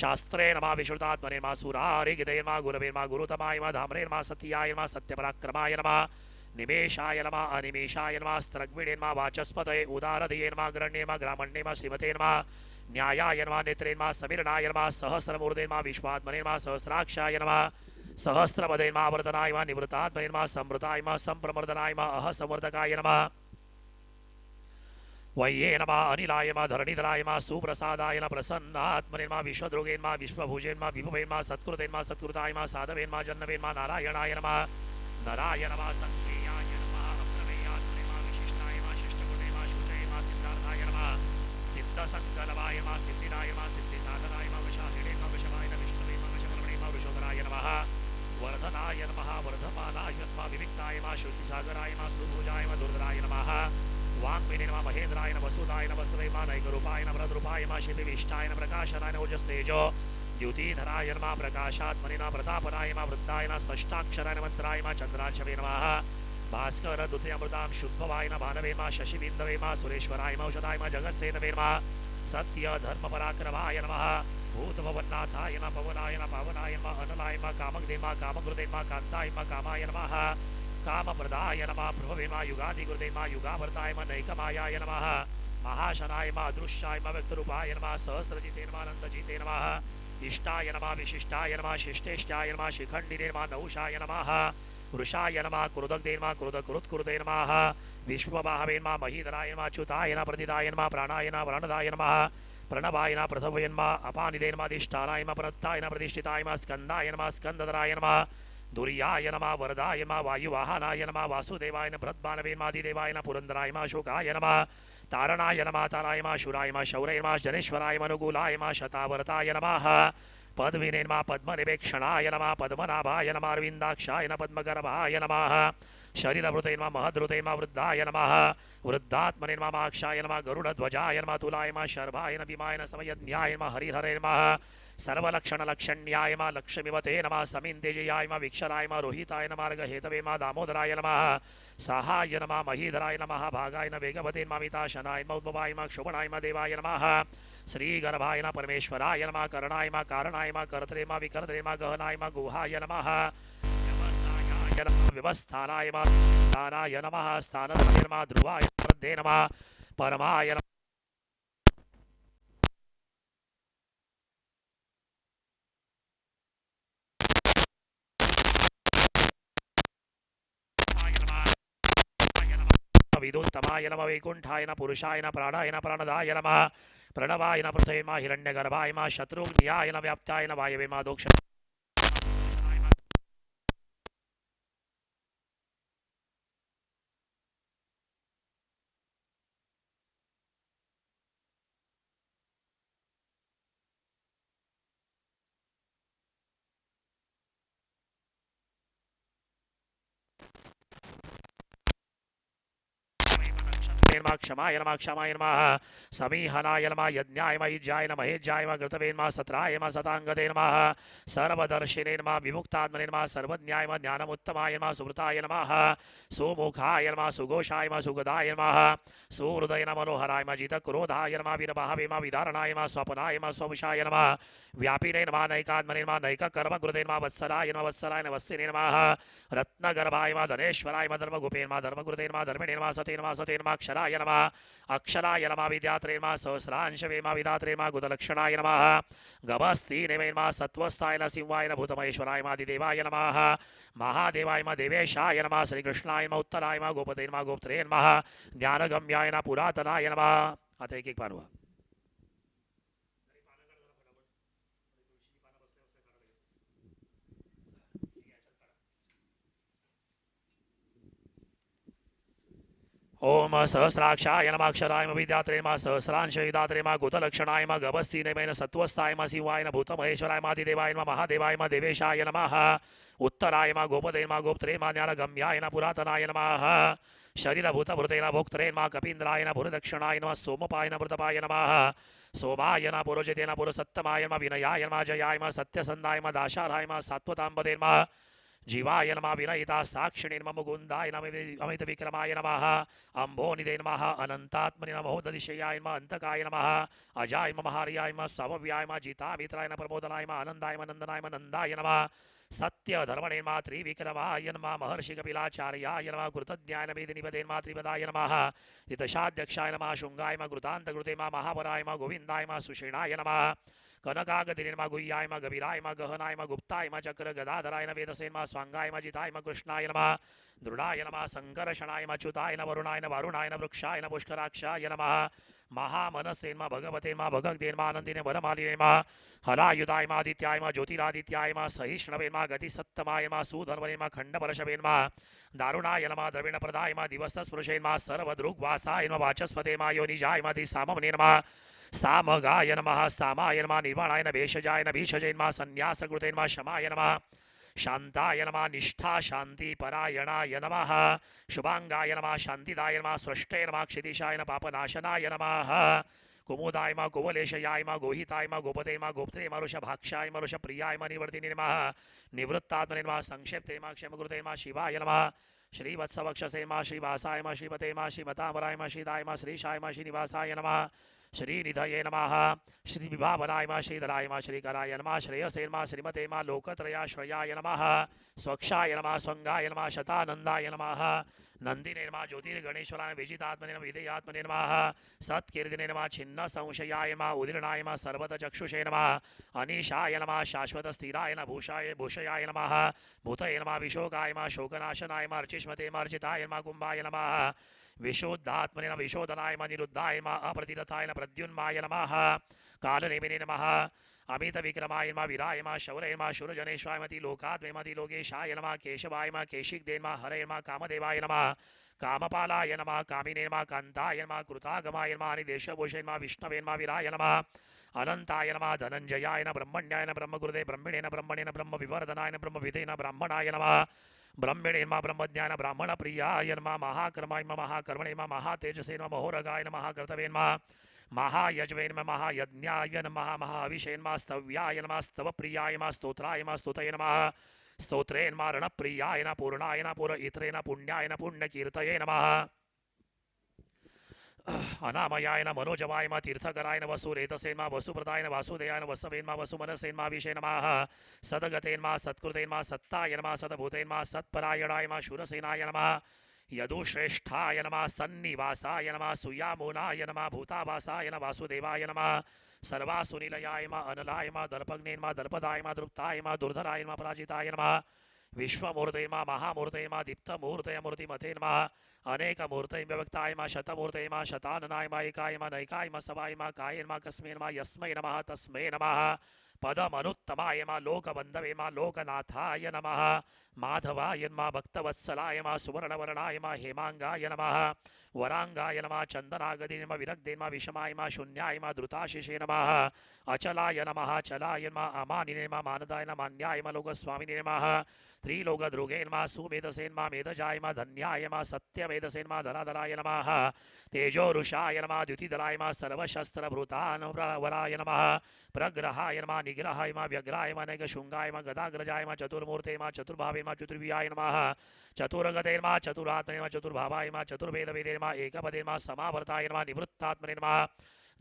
शास्त्रे नमः विश्रुतात्मने नमः सुरारिगिते नमः गुरवे नमः गुरुतमाय नमः धाम्रे नमः सत्याय नमः सत्यपराक्रमाय नमः निमेषाय नमः अनिमेषाय नमः स्त्रग्विणे नमः वाचस्पतये उदारधये नमः ग्रण्ये नमः ग्रामण्ये नमः श्रीमते नमः न्यायाय नमः नेत्रे नमः समीरणाय नमः सहस्रमूर्ते नमः विश्वात्मने नमः सहस्राक्षाय नमः सहस्रपदे नमः वर्तनाय नमः निवृत्तात्मने नमः संवृताय नमः संप्रमर्दनाय नमः अहसंवर्धकाय नमः वह्ये नमः अनिलाय नमः धरणीधराय नमः सुप्रसादाय नमः प्रसन्नात्मने नमः विश्वद्रोगे नमः विश्वभुजे नमः विभुवे नमः सत्कृते नमः सत्कृताय नमः साधवे नमः जह्नवे नमः नारायणाय नमः नराय नमः संक्रियाय नमः अप्रमेयात्मने नमः विशिष्टाय नमः शिष्टगुणे नमः शुचये नमः सिद्धार्थाय नमः सिद्धसङ्कल्पाय नमः सिद्धिदाय नमः सिद्धिसाधनाय नमः वशाहिणे नमः वशवाय नमः विष्णवे नमः वशकर्मणे नमः वृषोधराय नमः वर्धनाय नमः वर्धमानाय नमः विविक्ताय नमः श्रुतिसागराय नमः सुभुजाय नमः दुर्धराय नमः वाङ्मयिने नमः महेन्द्राय नमः वसुदाय नमः वसवे नमः नैकरूपाय नमः भद्रूपाय नमः शिविविष्टाय नमः प्रकाशनाय नमः ओजस्तेजो द्युतिधराय नमः प्रकाशात्मने नमः प्रतापनाय नमः वृद्धाय नमः स्पष्टाक्षराय नमः मंत्राय नमः चन्द्रांशवे नमः भास्कर द्वितीयामृतां शुद्धवाय नमः भानवे नमः शशिबिन्दवे नमः सुरेश्वराय नमः औषधाय नमः जगत्सेनवे नमः सत्य धर्म पराक्रमाय नमः भूतभवन्नाथाय नमः पवनाय नमः पावनाय नमः अनलाय नमः कामग्ने नमः कामकृते नमः कान्ताय नमः कामाय नमः कामप्रदाय नमः प्रभवे नमः युगादिकृते नमः युगावर्ताय नमः नैकमायाय नमः महाशनाय नमः अदृश्याय नमः व्यक्तरूपाय नमः सहस्रजिते नमः अनन्तजिते नमः इष्टाय नमः विशिष्टाय नमः शिष्टेष्टाय नमः शिखण्डिने नमः नौषाय नमः वृषाय नमः क्रोधग्दे नमः क्रोधकृत्कृते नमः विश्वभावे नमः महीधराय नमः च्युताय नमः प्रतिदाय नमः प्राणाय नमः प्राणदाय नमः प्रणवाय नमः प्रथमय नमः अपानिदे नमः अधिष्ठानाय नमः प्रत्ताय नमः प्रतिष्ठिताय नमः स्कन्दाय नमः स्कन्दधराय नमः दुर्याय नमः वरदाय नमः वायुवाहनाय नमः वासुदेवाय नमः भरद्भानवे नमः आदिदेवाय नमः पुरन्दराय नमः अशोकाय नमः तारणाय नमः ताराय नमः शूराय नमः शौरय नमः जनेश्वराय नमः अनुकूलाय नमः शतावर्ताय नमः पद्मिने नमः पद्मनिवेक्षणाय नमः पद्मनाभाय नमः अरविन्दाक्षाय नमः पद्मगर्भाय नमः शरीरभृते नमः महद्रुते नमः वृद्धाय नमः वृद्धात्मने नमः माक्षाय नमः गरुडध्वजाय नमः तुलाय नमः शर्भाय नमः भीमाय नमः समयज्ञाय नमः हरिहरे नमः सर्वलक्षणलक्षण्याय नमः लक्ष्मीवते नमः समिन्तेजयाय नमः वीक्षराय नमः रोहिताय नमः मार्गहेतवे नमः दामोदराय नमः सहाय नमः महीधराय नमः भागाय नमः वेगवते नमः मिताशनाय नमः उद्भवाय नमः क्षोभणाय नमः देवाय नमः श्रीगर्भाय नमः परमेश्वराय नमः करणाय नमः कारणाय नमः कर्त्रे नमः विकर्त्रे नमः गहनाय नमः गुहाय नमः व्यवस्थानाय नमः स्थानाय नमः स्थानधर्मे नमः ध्रुवाय प्रध्ये नमः परमाय नमः विदुत्तमाय नमः वैकुण्ठाय नमः पुरुषाय नमः प्राणाय नमः प्राणदाय नमः प्रणवाय नमः पृथ्वे नमः हिरण्यगर्भाय नमः शत्रुघ्नाय नमः व्याप्ताय नमः वायवे नमः दोक्ष क्षमाय नमः क्षमाय नमः समीहनाय नमः यज्ञाय नमः युज्याय नमः महेज्याय नमः घृतवे नमः सत्राय नमः सतांगते नमः सर्वदर्शिने नमः विमुक्तात्मने नमः सर्वज्ञाय नमः ज्ञानमुत्तमाय नमः सुवृताय नमः सुमुखाय नमः सुघोषाय नमः सुगदाय नमः सुहृदय नमः मनोहराय नमः जितक्रोधाय नमः वीरभावे नमः विदारणाय नमः स्वपनाय नमः स्वमुषाय नमः व्यापिने नमः नैकात्मने नमः नैककर्मकृते नमः वत्सलाय नमः वत्सलाय नमस्ते नमः रत्नगर्भाय नमः धनेश्वराय नमः धर्मगुपे नमः धर्मकृते नमः धर्मिणे नमः सते नमः अक्षराय नमः अक्षराय नमः विद्यात्रे नमः सहस्रांशवे नमः विधात्रे नमः गुदलक्षणाय नमः गभस्तीने नमः सत्वस्थाय नमः सिंहाय नमः भूतमहेश्वराय नमः आदिदेवाय नमः महादेवाय नमः देवेशाय नमः श्रीकृष्णाय नमः उत्तराय नमः गोपते नमः गोप्त्रे नमः ज्ञानगम्याय नमः पुरातनाय नमः आता एक एक पानवा ओम सहस्राक्षाय नमः अक्षराय नमः विद्यात्रे नमः सहस्रांश विधात्रे नमः गुतलक्षणाय नमः गभस्तीने नमः सत्वस्थाय नमः शिवाय नमः भूतमहेश्वराय नमः आदिदेवाय नमः महादेवाय नमः देवेशाय नमः उत्तराय नमः गोपते नमः गोप्त्रे नमः ज्ञानगम्याय नमः पुरातनाय नमः शरीरभूतभृते नमः भोक्त्रे नमः कपीन्द्राय नमः भूरदक्षिणाय नमः सोमपाय नमः भृतपाय नमः सोमाय नमः पुरोजिते नमः पुरसत्तमाय नमः विनयाय नमः जयाय नमः सत्यसन्धाय नमः दाशाराय नमः सात्वताम्बते नमः जीवाय नमः विनयिता साक्षिणे नमः मुकुन्दाय नमः अमित विक्रमाय नमः अम्भोनिधे नमः अनन्तात्मने नमः होददिशयाय नमः अन्तकाय नमः अजाय नमः हार्याय नमः स्वभव्याय नमः जितामित्राय नमः प्रमोदनाय नमः आनन्दाय नमः नन्दनाय नमः नन्दाय नमः सत्य धर्मणे नमः त्रिविक्रमाय नमः महर्षि कपिलाचार्याय नमः कृतज्ञाय नमः निपदे नमः त्रिपदाय नमः हितशाध्यक्षाय नमः शृंगाय नमः कृतान्तकृते नमः महावराय नमः गोविन्दाय नमः सुषेणाय नमः कनकागदिने नमः गुह्याय नमः गभीराय नमः गहनाय नमः गुप्ताय नमः चक्र गदाधराय नमः वेदसे नमः स्वांगाय नमः जिताय नमः कृष्णाय नमः दृढाय नमः संकर्षणाय नमः च्युताय नमः वरुणाय नमः वरुणाय नमः वृक्षाय नमः पुष्कराक्षाय नमः महामनसे नमः भगवते नमः भगवते नमः आनन्दिने वरमालिने नमः हलायुधाय नमः आदित्याय नमः ज्योतिरादित्याय नमः सहिष्णवे नमः गतिसत्तमाय नमः सुधर्मणे नमः खण्डपरशवे नमः दारुणाय नमः द्रविणप्रदाय नमः दिवसस्पृशे नमः सर्वदृग्वासाय नमः वाचस्पते नमः योनिजाय नमः दिसामने नमः सामगाय नमः सामाय नमः निर्वाणाय नमः भेषजाय नमः भीषजे नमः संन्यासकृते नमः शमाय नमः शान्ताय नमः निष्ठा शान्ति परायणाय नमः शुभांगाय नमः शान्तिदाय नमः स्रष्टे नमः क्षितिशाय नमः पापनाशनाय नमः कुमुदाय नमः कुवलेशयाय नमः गोहिताय नमः गोपते नमः गोप्त्रे नमः ऋषभाक्षाय नमः ऋषप्रियाय नमः निवर्तिने नमः निवृत्तात्मने नमः संक्षेप्ते नमः क्षेमकृते नमः शिवाय नमः श्रीवत्सवक्षसे नमः श्रीवासाय नमः श्रीपते नमः श्रीमतामराय नमः श्रीदाय नमः श्रीशाय नमः श्रीनिवासाय नमः श्रीनिधये नमः श्रीविभावनाय नमः श्रीधराय नमः श्रीकराय नमः श्रेयसे नमः श्रीमते नमः लोकत्रयाश्रयाय नमः स्वक्षाय नमः स्वंगाय नमः शतानंदाय नमः नंदिने नमः ज्योतिर्गणेश्वराय विजितात्मने नमः विधेयात्मने नमः सत्कीर्तिने नमः छिन्न संशयाय नमः उदीर्णाय नमः सर्वतचक्षुषे नमः अनीशाय नमः शाश्वत स्थिराय नमः भूषयाय नमः भूतये नमः विशोकाय नमः शोकनाशनाय नमः अर्चिष्मते नमः अर्चिताय नमः कुंभाय नमः विशोद्धात्मने नमः विशोधनाय नमः निरुद्धाय नमः अप्रतिरथाय नमः प्रद्युन्माय नमः कालनेमिने नमः अमित विक्रमाय नमः वीराय नमः शौर्य नमः शूरजनेश्वाय मति लोकात्मति लोकेशाय नमः केशवाय नमः केशिकदे नमः हरे नमः कामदेवाय नमः कामपालाय नमः कामिने नमः कान्ताय नमः कृतागमाय नमः निदेशभूषे नमः विष्णवे नमः वीराय नमः अनंताय नमः धनंजयाय नमः ब्रह्मण्याय नमः ब्रह्मगुरुदे ब्रह्मणे नमः ब्रह्मणे नमः ब्रह्मविवर्धनाय नमः ब्रह्मविदे नमः ब्राह्मणाय नमः ब्रह्मणे नमः ब्रह्मज्ञान ब्राह्मण प्रियाय नमः महाकर्माय नमः महाकर्मणे नमः महातेजसे नमः महोरगाय नमः महाकर्तवे नमः महायज्वे नमः महायज्ञाय नमः महाविषे नमः स्तव्याय नमः स्तवप्रियाय नमः स्तोत्राय नमः स्तुतये नमः स्तोत्रे नमः रणप्रियाय नमः पूर्णाय नमः पूर्णइत्रे नमः पुण्याय नमः पुण्यकीर्तये नमः अनामयाय नमः मनोजवाय नमः तीर्थकराय नमः वसुरेतसे नमः वसुप्रदाय नमः वासुदेवाय नमः वसवे नमः वसुमनसे नमः विषे नमः सदगते नमः सत्कृते नमः सत्ताय नमः सदभूते नमः सत्परायणाय नमः शूरसेनाय नमः यदुश्रेष्ठाय नमः सन्निवासाय नमः सुयामोनाय नमः भूतावासाय नमः वासुदेवाय नमः सर्वासुनिलयाय नमः अनलाय नमः दर्पग्ने नमः दर्पदाय नमः द्रुप्ताय नमः दुर्धराय नमः पराजिताय नमः विश्वमूर्ते नमः महामूर्ते नमः दीप्तमूर्तय मूर्तिमते नमः अनेकमूर्तय व्यक्ताय नमः शतमूर्तय नमः शताननाय नमः एकाय नमः नैकाय नमः सवाय नमः काय नमः कस्मै नमः यस्मै नमः तस्मै नमः पदमनुत्तमाय नमः लोकबन्धवे नमः लोकनाथाय नमः माधवाय नमः भक्तवत्सलाय नमः सुवर्णवर्णाय नमः हेमांगाय नमः वरांगाय नमः चंदनागदे नमः विरग्धे नमः विषमाय नमः शून्याय नमः धृताशिषे नमः अचलाय नमः चलाय नमः अमानिने नमः मानदाय नमः मान्याय नमः लोकस्वामिने नमः त्रिलोकद्रुगे नमः सुमेधसे नमः मेधजाय नमः धन्याय नमः सत्यमेधसे नमः धराधराय नमः तेजोरुषाय नमः द्युतिदलाय नमः सर्वशस्त्रभृतानवराय नमः प्रग्रहाय नमः निग्रहाय नमः व्यग्राय नमः नैकशृङ्गाय नमः गदाग्रजाय नमः चतुर्मूर्ते नमः चतुर्भावे नमः चतुर्व्याय नमः चतुर्गते नमः चतुरात्मने नमः चतुर्भावाय नमः चतुर्वेदवेदे नमः एकपदे नमः समावर्ताय नमः निवृत्तात्मने नमः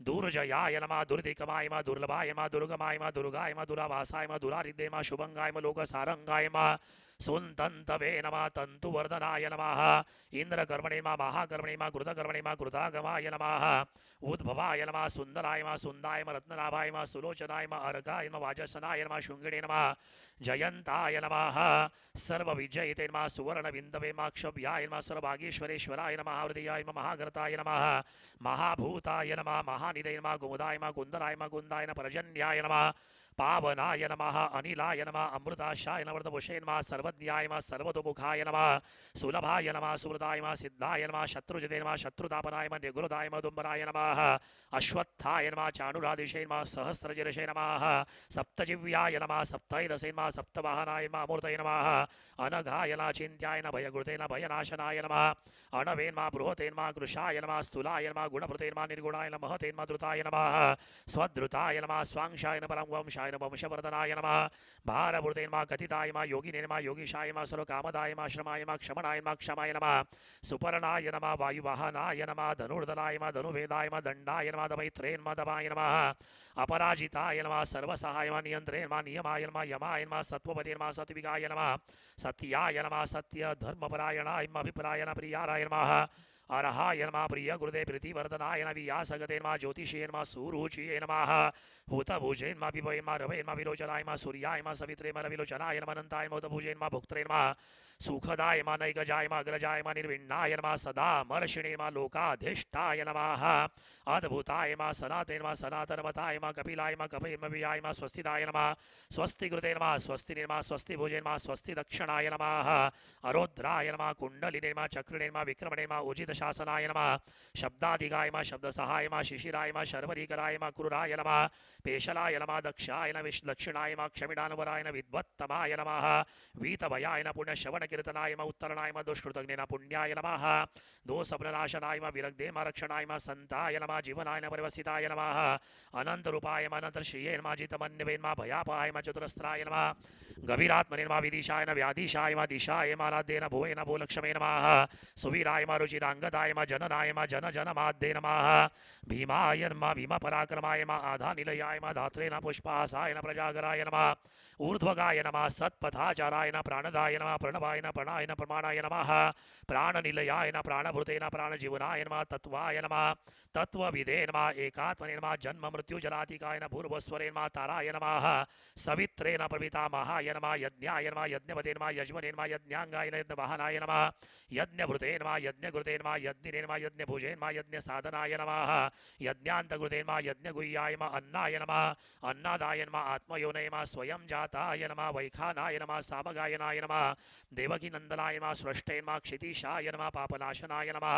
दूरजयाय नमः दुर्दिकमाय नमः दुर्लभाय नमः दुर्गमाय नमः दुर्गाय नमः दुराभासाय नमः दुरारिद्ये नमः शुभंगाय नमः लोकसारंगाय नमः सुन्तन्तवे नमः तन्तुवर्धनाय नमः इंद्रकर्मणे नमः महाकर्मणे नमः कृतकर्मणे नमः कृतागमाय नमः उद्भवाय नमः सुन्दराय नमः सुन्दाय नमः रत्ननाभाय नमः सुलोचनाय नमः अर्घाय नमः वाजसनाय नमः शृङ्गिणे नमः जयन्ताय नमः सर्वविजयिते नमः सुवर्णबिन्दवे नमः क्षव्याय नमः सर्वभागीश्वरेश्वराय नमः हृदयाय नमः महाघृताय नमः महाभूताय नमः महानिधे नमः कुमुदाय नमः कुन्दराय नमः कुन्दाय नमः पर्जन्याय नमः पावनाय नमः अनिलाय नमः अमृताशाय नमः वर्धभुषे नमः सर्वज्ञाय नमः सर्वतोमुखाय नमः सुलभाय नमः सुहृदाय नमः सिद्धाय नमः शत्रुजिते नमः शत्रुतापनाय नमः निगुरुदाय नमः दुम्बराय नमः अश्वत्थाय नमः चाणुरादिशे नमः सहस्रजिर्षे नमः सप्तजिव्याय नमः सप्तैदसे नमः सप्तवाहनाय नमः अमूर्तये नमः अनघाय नमः चिन्त्याय नमः भयकृते नमः भयनाशनाय नमः अणवे नमः बृहते नमः कृशाय नमः स्थूलाय नमः गुणभृते नमः निर्गुणाय नमः महते नमः धृताय नमः स्वधृताय नमः स्वांशाय नमः परमवंशाय नमः वंशवर्धनाय नमः भारभृते नमः कथिताय नमः योगिने नमः योगीशाय नमः सर्वकामदाय नमः श्रमाय नमः क्षमणाय नमः क्षमाय नमः सुपर्णाय नमः वायुवाहनाय नमः धनुर्धराय नमः धनुर्वेदाय नमः दण्डाय नमः दमैत्रे नमः दमाय नमः अपराजिताय नमः सर्वसहाय नमः नियन्त्रे नमः नियमाय नमः यमाय नमः सत्त्वपते नमः सत्विकाय नमः सत्याय नमः सत्य धर्मपरायणाय नमः अभिप्रायण प्रियाराय नमः अर्हाय नमः प्रिय गुरुदे प्रीतिवर्धनाय नमः व्यासगते नमः ज्योतिषे नमः सुरुचिये नमः भूतभुजे नमः विभवे नमः रवे नमः विलोचनाय नमः सूर्याय नमः सवित्रे नमः रविलोचनाय नमः अनन्ताय नमः भुजे नमः भुक्त्रे नमः सुखदाय नमः नैकजाय नमः अग्रजाय नमः निर्विण्णाय नमः सदा मर्षिणे नमः लोकाधिष्ठाय नमः अद्भुताय नमः सनातने नमः सनातनमताय नमः कपिलाय नमः कपये नमः वियाय नमः स्वस्तिदाय नमः स्वस्तिकृते नमः स्वस्तिने नमः स्वस्तिभुजे नमः स्वस्ति दक्षिणाय नमः अरोद्राय नमः कुण्डलिने नमः चक्रिणे नमः विक्रमणे नमः उजितशासनाय नमः शब्दाधिगाय नमः शब्दसहाय नमः शिशिराय नमः शर्वरीकराय नमः क्रूराय नमः पेशलाय नमः दक्षाय नमः दक्षिणाय नमः क्षमिडानुवराय नमः विद्वत्तमाय नमः वीतभयाय नमः पुण्यश्रवण कीर्तनाय नमः उत्तरणाय नमः दुष्कृतज्ञेन पुण्याय नमः दोषसप्ननाशनाय नमः विरग्धेम रक्षणाय नमः संताय नमः जीवनाय नमः परिवस्थिताय नमः अनंत रूपाय नमः अनंत श्रिये नमः जितमन्यवे नमः भयापहाय नमः चतुरस्त्राय नमः गभीरात्मने नमः विदिशाय नमः व्याधिशाय नमः दिशाय नमः आराध्येन भुवे नमः भूलक्ष्मे नमः सुवीराय नमः रुचिरांगदाय नमः जननाय नमः जन जनमाद्ये नमः भीमाय नमः भीमपराक्रमाय नमः आधानिलयाय नमः धात्रे नमः पुष्पहासाय नमः प्रजागराय नमः ऊर्ध्वगाय नमः सत्पथाचाराय नमः प्राणदाय नमः प्रणवाय नमः प्रणाय नमः प्रमाणाय नमः प्राणनिलयाय नमः प्राणभृते नमः प्राणजीवनाय नमः तत्वाय नमः तत्वविदे नमः एकात्मने नमः जन्म मृत्यु जलातिकाय नमः भूर्भस्वरे नमः ताराय नमः सवित्रे नमः प्रपितामहाय नमः यज्ञाय नमः यज्ञपते नमः यजमने नमः यज्ञांगाय नमः यज्ञवाहनाय नमः यज्ञभृते नमः यज्ञकृते नमः यज्ञिने नमः यज्ञभुजे नमः यज्ञसाधनाय नमः यज्ञान्तकृते नमः यज्ञगुह्याय नमः अन्नाय नमः अन्नादाय नमः आत्मयोनये नमः स्वयं जाताय नमः वैखानाय नमः सामगायनाय नमः देवकीनन्दनाय नमः स्रष्टे नमः क्षितिशाय नमः पापनाशनाय नमः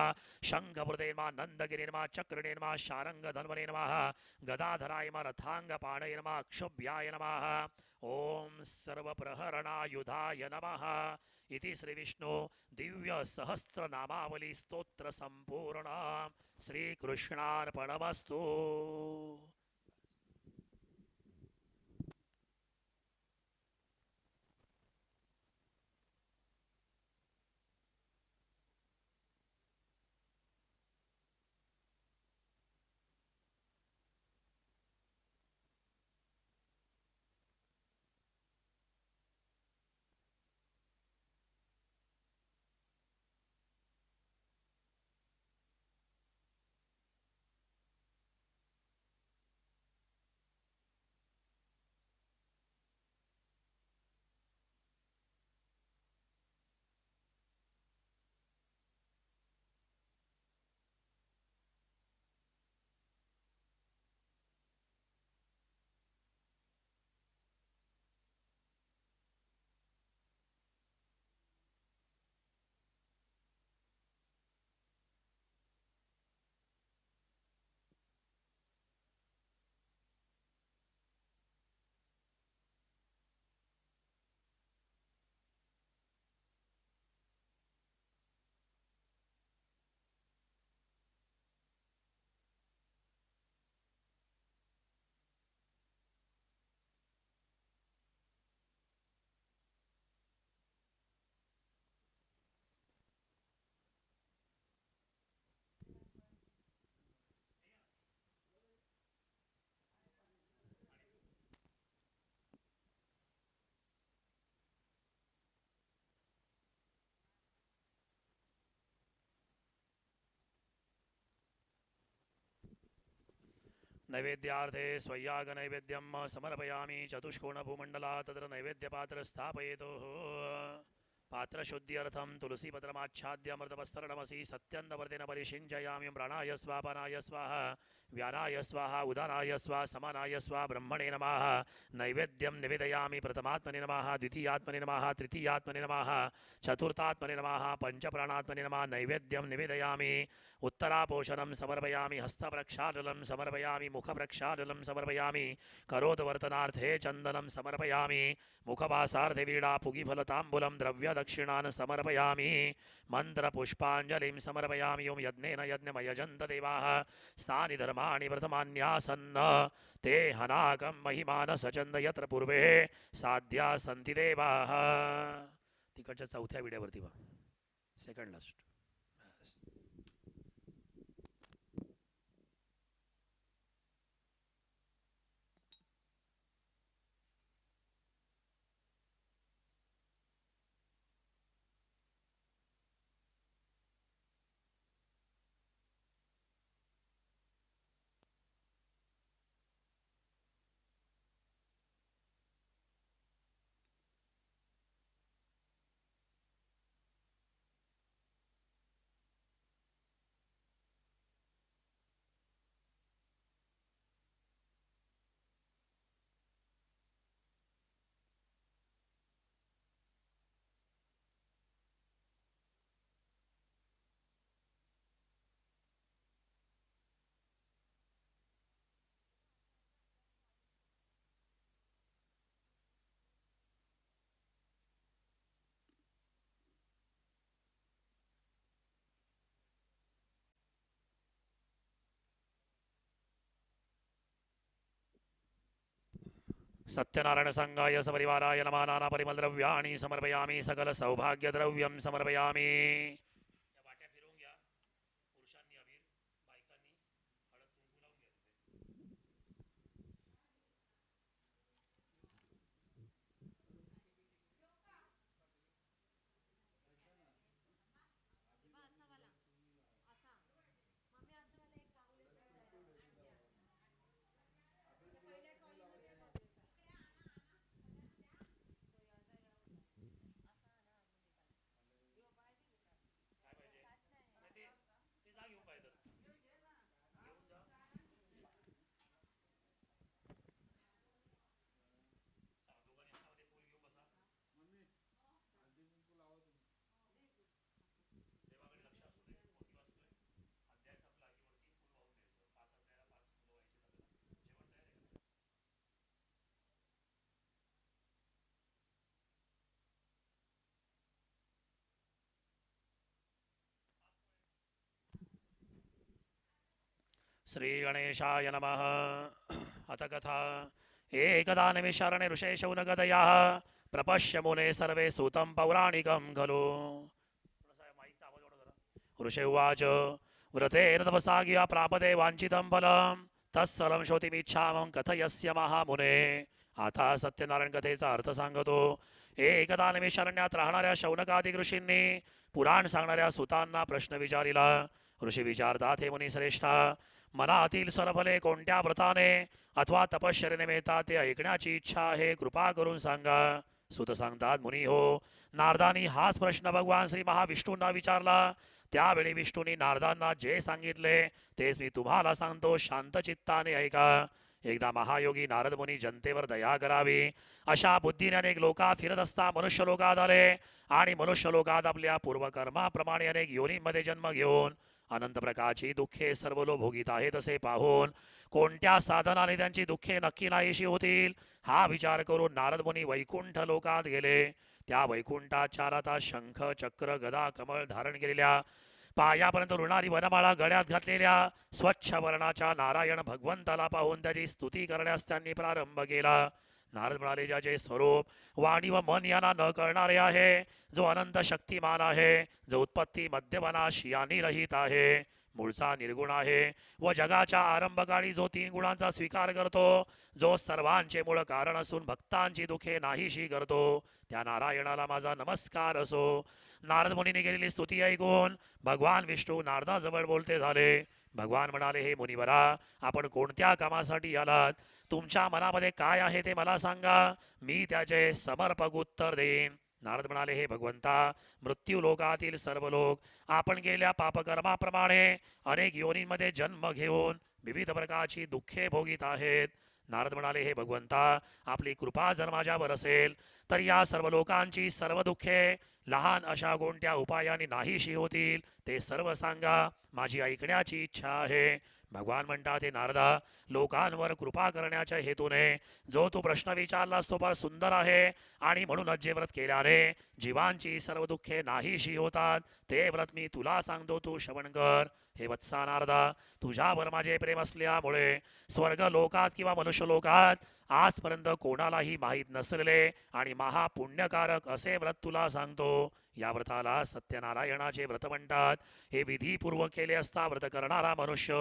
शङ्खभृते नमः नन्दगिरे नमः चक्रणे नमः शारङ्गधन्वने नमः गदाधराय नमः रथाङ्गपाणये नमः अक्षोभ्याय नमः ॐ सर्वप्रहरणायुधाय नमः इति श्रीविष्णु दिव्य सहस्रनामावली स्तोत्र संपूर्ण श्रीकृष्णार्पणमस्तु। नैवेद्यार्थे स्वय्याग नैवेद्यं समर्पयामि चतुष्कोणभूमण्डला तत्र नैवेद्यपात्र स्थापयेतुः पात्रशुद्ध्यर्थं तुलसीपत्रमाच्छाद्य अमृतवस्त्रनमसि सत्यन्तवर्तेन परिषिञ्चयामि प्राणाय स्वापानाय स्वाहा व्यानाय स्वाहा उदानाय स्वाहा समानाय स्वाहा ब्रह्मणे नमः नैवेद्यं निवेदयामि प्रथमात्मने नमः द्वितीयात्मने नमः तृतीयात्मने नमः चतुर्थात्मने नमः पञ्चप्राणात्मने नमः नैवेद्यं निवेदयामि उत्तरापोषणं समर्पयामि हस्तप्रक्षालनं समर्पयामि मुखप्रक्षालनं समर्पयामि करोदवर्तनार्थे चन्दनं समर्पयामि मुखवासार्थे वीणा पुगिफलताम्बूलं द्रव्यदक्षिणान् समर्पयामि मन्त्रपुष्पाञ्जलिं समर्पयामि ओं यज्ञेन यज्ञमयजन्त देवाः स्थानि धर्माणि प्रथमान्यासन्न ते हनाकं महिमानसचन्द यत्र पूर्वे साध्या सन्ति देवाः। तिकडच्या चौथ्या विड्यावरती वा सेकंड लास्ट सत्यनारायण संगाय सपरिवाराय नमः नाना परिमल द्रव्याणि समर्पयामि सकल सौभाग्य द्रव्यम समर्पयामि. या वाट्या फिरवून घ्या. पुरुषांनी अबीर, बायकांनी हळद कुंकू लावून घ्या. काय पाहिजे? नाही ते जा घेऊन पाहिजे तर घेऊन जा. चला दोघांनी हातामध्ये फूल घेऊन बसा. देवाकडे लक्ष असू दे. मोठी वाचतोय. अध्याय संपला की वरती फूल वाहून द्यायचं. 5 अध्यायाला 5 फुलं व्हायची आपल्याला. जेवण तयार आहे का? श्री गणेशाय नमः. अथ कथा. एकदा निमिषारणे ऋषे शौनकदयाः प्रपश्य मुने सर्वे सूतं पौराणिकं खलु. ऋषे उवाच व्रतेन तपसा गिया प्रापदे वाञ्छितं फलं तत्सलं श्रोतिमिच्छामं कथयस्य महामुने. आता सत्यनारायण कथेचा अर्थ सांगतो. एकदा निमिषारण्यात राहणाऱ्या शौनकादिक ऋषींनी पुराण सांगणाऱ्या सुतांना प्रश्न विचारिला. ऋषी विचारतात, हे मुनी श्रेष्ठा, मनातील सरफले कोणत्या व्रताने अथवा तपश्चर्येने मिळतात ते ऐकण्याची इच्छा आहे, कृपा करून सांगा. सुत सांगतात, मुनी हो, नारदांनी हाच प्रश्न भगवान श्री महाविष्णूंना विचारला. त्यावेळी विष्णूंनी नारदांना जे सांगितले तेच मी तुम्हाला सांगतो, शांत चित्ताने ऐका. एकदा महायोगी नारद मुनी जनतेवर दया करावी अशा बुद्धीने अनेक लोका फिरत असता मनुष्य लोकात आले आणि मनुष्य लोकात आपल्या पूर्वकर्माप्रमाणे अनेक योनींमध्ये जन्म घेऊन अनंत प्रकारची दुःखे सर्व लोक भोगीत आहेत असे पाहून कोणत्या साधनाने त्यांची दुःखे नक्की नाहीशी होतील हा विचार करून नारद मुनी वैकुंठ लोकात गेले. त्या वैकुंठात चाराता शंख चक्र गदा कमळ धारण केलेल्या पायापर्यंत ऋणारी वनमाळा गळ्यात घातलेल्या स्वच्छ वर्णाच्या नारायण भगवंताला पाहून त्याची स्तुती करण्यास त्यांनी प्रारंभ केला. नारद म्हणाले, ज्याचे स्वरूप वाणी व मन यांना न कळणारे आहे, जो अनंत शक्तिमान आहे, जो उत्पत्ती मध्यमनाश यांनी रहित आहे, मूळचा निर्गुण आहे व जगाच्या आरंभकाळी जो 3 गुणांचा स्वीकार करतो, जो सर्वांचे मूळ कारण असून भक्तांची दुःखे नाहीशी करतो, त्या नारायणाला माझा नमस्कार असो. नारद मुनीने केलेली स्तुती ऐकून भगवान विष्णू नारदाजवळ बोलते झाले. भगवान म्हणाले, हे मुनिवरा, आपण कोणत्या कामासाठी आलात? तुमच्या मनामध्ये काय आहे ते मला सांगा, मी त्याचे समर्पक उत्तर देईन. नारद म्हणाले, हे भगवंता, मृत्यू लोकातील सर्व लोक आपण केलेल्या पापकर्माप्रमाणे अनेक योनींमध्ये जन्म घेऊन विविध प्रकारची दुःखे भोगीत आहेत. नारद म्हणाले, हे भगवंता, आपली कृपा जर माझ्यावर असेल तर या सर्व लोकांची सर्व दुःखे लहान अशा कोणत्या उपायाने नाहीशी होतील ते सर्व सांगा, माझी ऐकण्याची इच्छा आहे. भगवान म्हणतात, हे नारदा, लोकांवर कृपा करण्याच्या हेतूने जो तू प्रश्न विचारलास तो फार सुंदर आहे आणि म्हणूनच जे व्रत केल्याने जीवांची सर्व दुःखे नाहीशी होतात ते व्रत मी तुला सांगतो, तू श्रवण कर. हे वत्सा नारदा, तुझ्यावर माझे प्रेम असल्यामुळे स्वर्ग लोकात किंवा मनुष्य लोकात आजपर्यंत कोणालाही माहीत नसलेले आणि महापुण्यकारक असे व्रत तुला सांगतो. या व्रताला सत्यनारायणाचे व्रत म्हणतात. हे विधीपूर्वक केले असता व्रत करणारा मनुष्य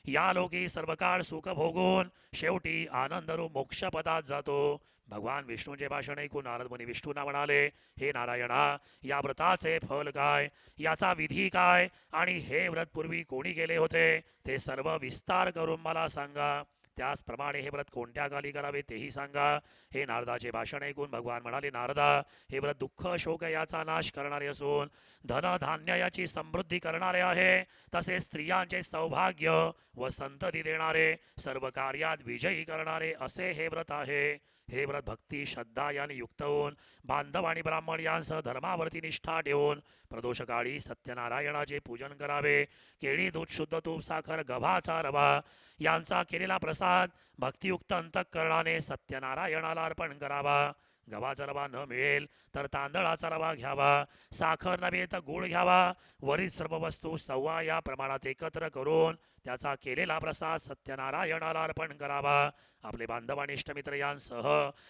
या लोकी सर्व काळ सुख भोगून शेवटी आनंदरूप मोक्षपदात जातो. भगवान विष्णूचे भाषण ऐकून नारद मुनी विष्णूंना म्हणाले, हे नारायणा, या व्रताचे फल काय, याचा विधी काय आणि हे व्रत पूर्वी कोणी केले होते ते सर्व विस्तार करून मला सांगा. त्याचप्रमाणे हे व्रत कोणत्या काली करावे तेही सांगा. हे नारदाचे भाषण ऐकून भगवान म्हणाले, नारदा, हे व्रत दुःख शोक याचा नाश करणारे असून धन धान्य याची समृद्धी करणारे आहे, तसेच स्त्रियांचे सौभाग्य व संतती देणारे, सर्व कार्यात विजयी करणारे असे हे व्रत आहे. हे व्रत भक्ती श्रद्धा याने युक्त होऊन बांधव आणि ब्राह्मण यांसह धर्मावरती निष्ठा ठेवून प्रदोषकाळी सत्यनारायणाचे पूजन करावे. केळी दूध शुद्ध तूप साखर गव्हाचा रवा यांचा केलेला प्रसाद भक्तियुक्त अंतःकरणाने सत्यनारायणाला अर्पण करावा. गव्हाचा रवा न मिळेल तर तांदळाचा रवा घ्यावा. साखर नव्हे तर गूळ घ्यावा. वरील सर्व वस्तू सव्वा या प्रमाणात एकत्र करून त्याचा केलेला प्रसाद सत्यनारायणाला अर्पण करावा. आपले बांधव आणि इष्टमित्र यांसह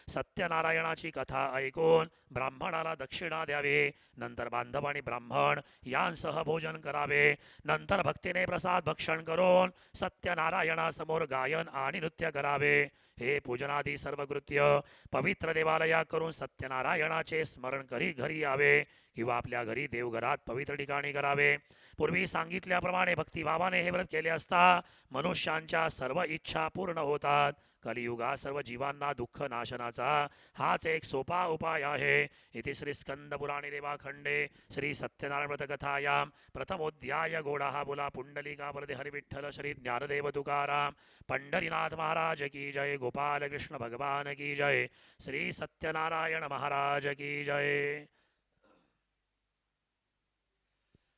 सत्यनारायणाची कथा ऐकून ब्राह्मणाला दक्षिणा द्यावी. नंतर बांधव आणि ब्राह्मण यांसह भोजन करावे. नंतर भक्तीने प्रसाद भक्षण करून सत्यनारायणासमोर गायन आणि नृत्य करावे. हे पूजनादी सर्व कृत्य पवित्र देवालया करून सत्यनारायणाचे स्मरण करी घरी यावे किंवा आपल्या घरी देवघरात पवित्र ठिकाणी करावे. पूर्वी सांगितल्याप्रमाणे भक्तिभावाने हे व्रत केले असता मनुष्यांच्या सर्व इच्छा पूर्ण होतात. कलियुगात सर्व जीवांना दुःख नाशनाचा हाच एक सोपा उपाय आहे. इति श्री स्कंद पुराणे रेवाखंडे श्री सत्यनारायण व्रत कथायां प्रथमोध्याय गोडा बोला पुंडलिका वरदे हरि विठ्ठल श्री ज्ञानदेव तुकाराम पंढरीनाथ महाराज की जय. गोपाल कृष्ण भगवान की जय. श्री सत्यनारायण महाराज की जय.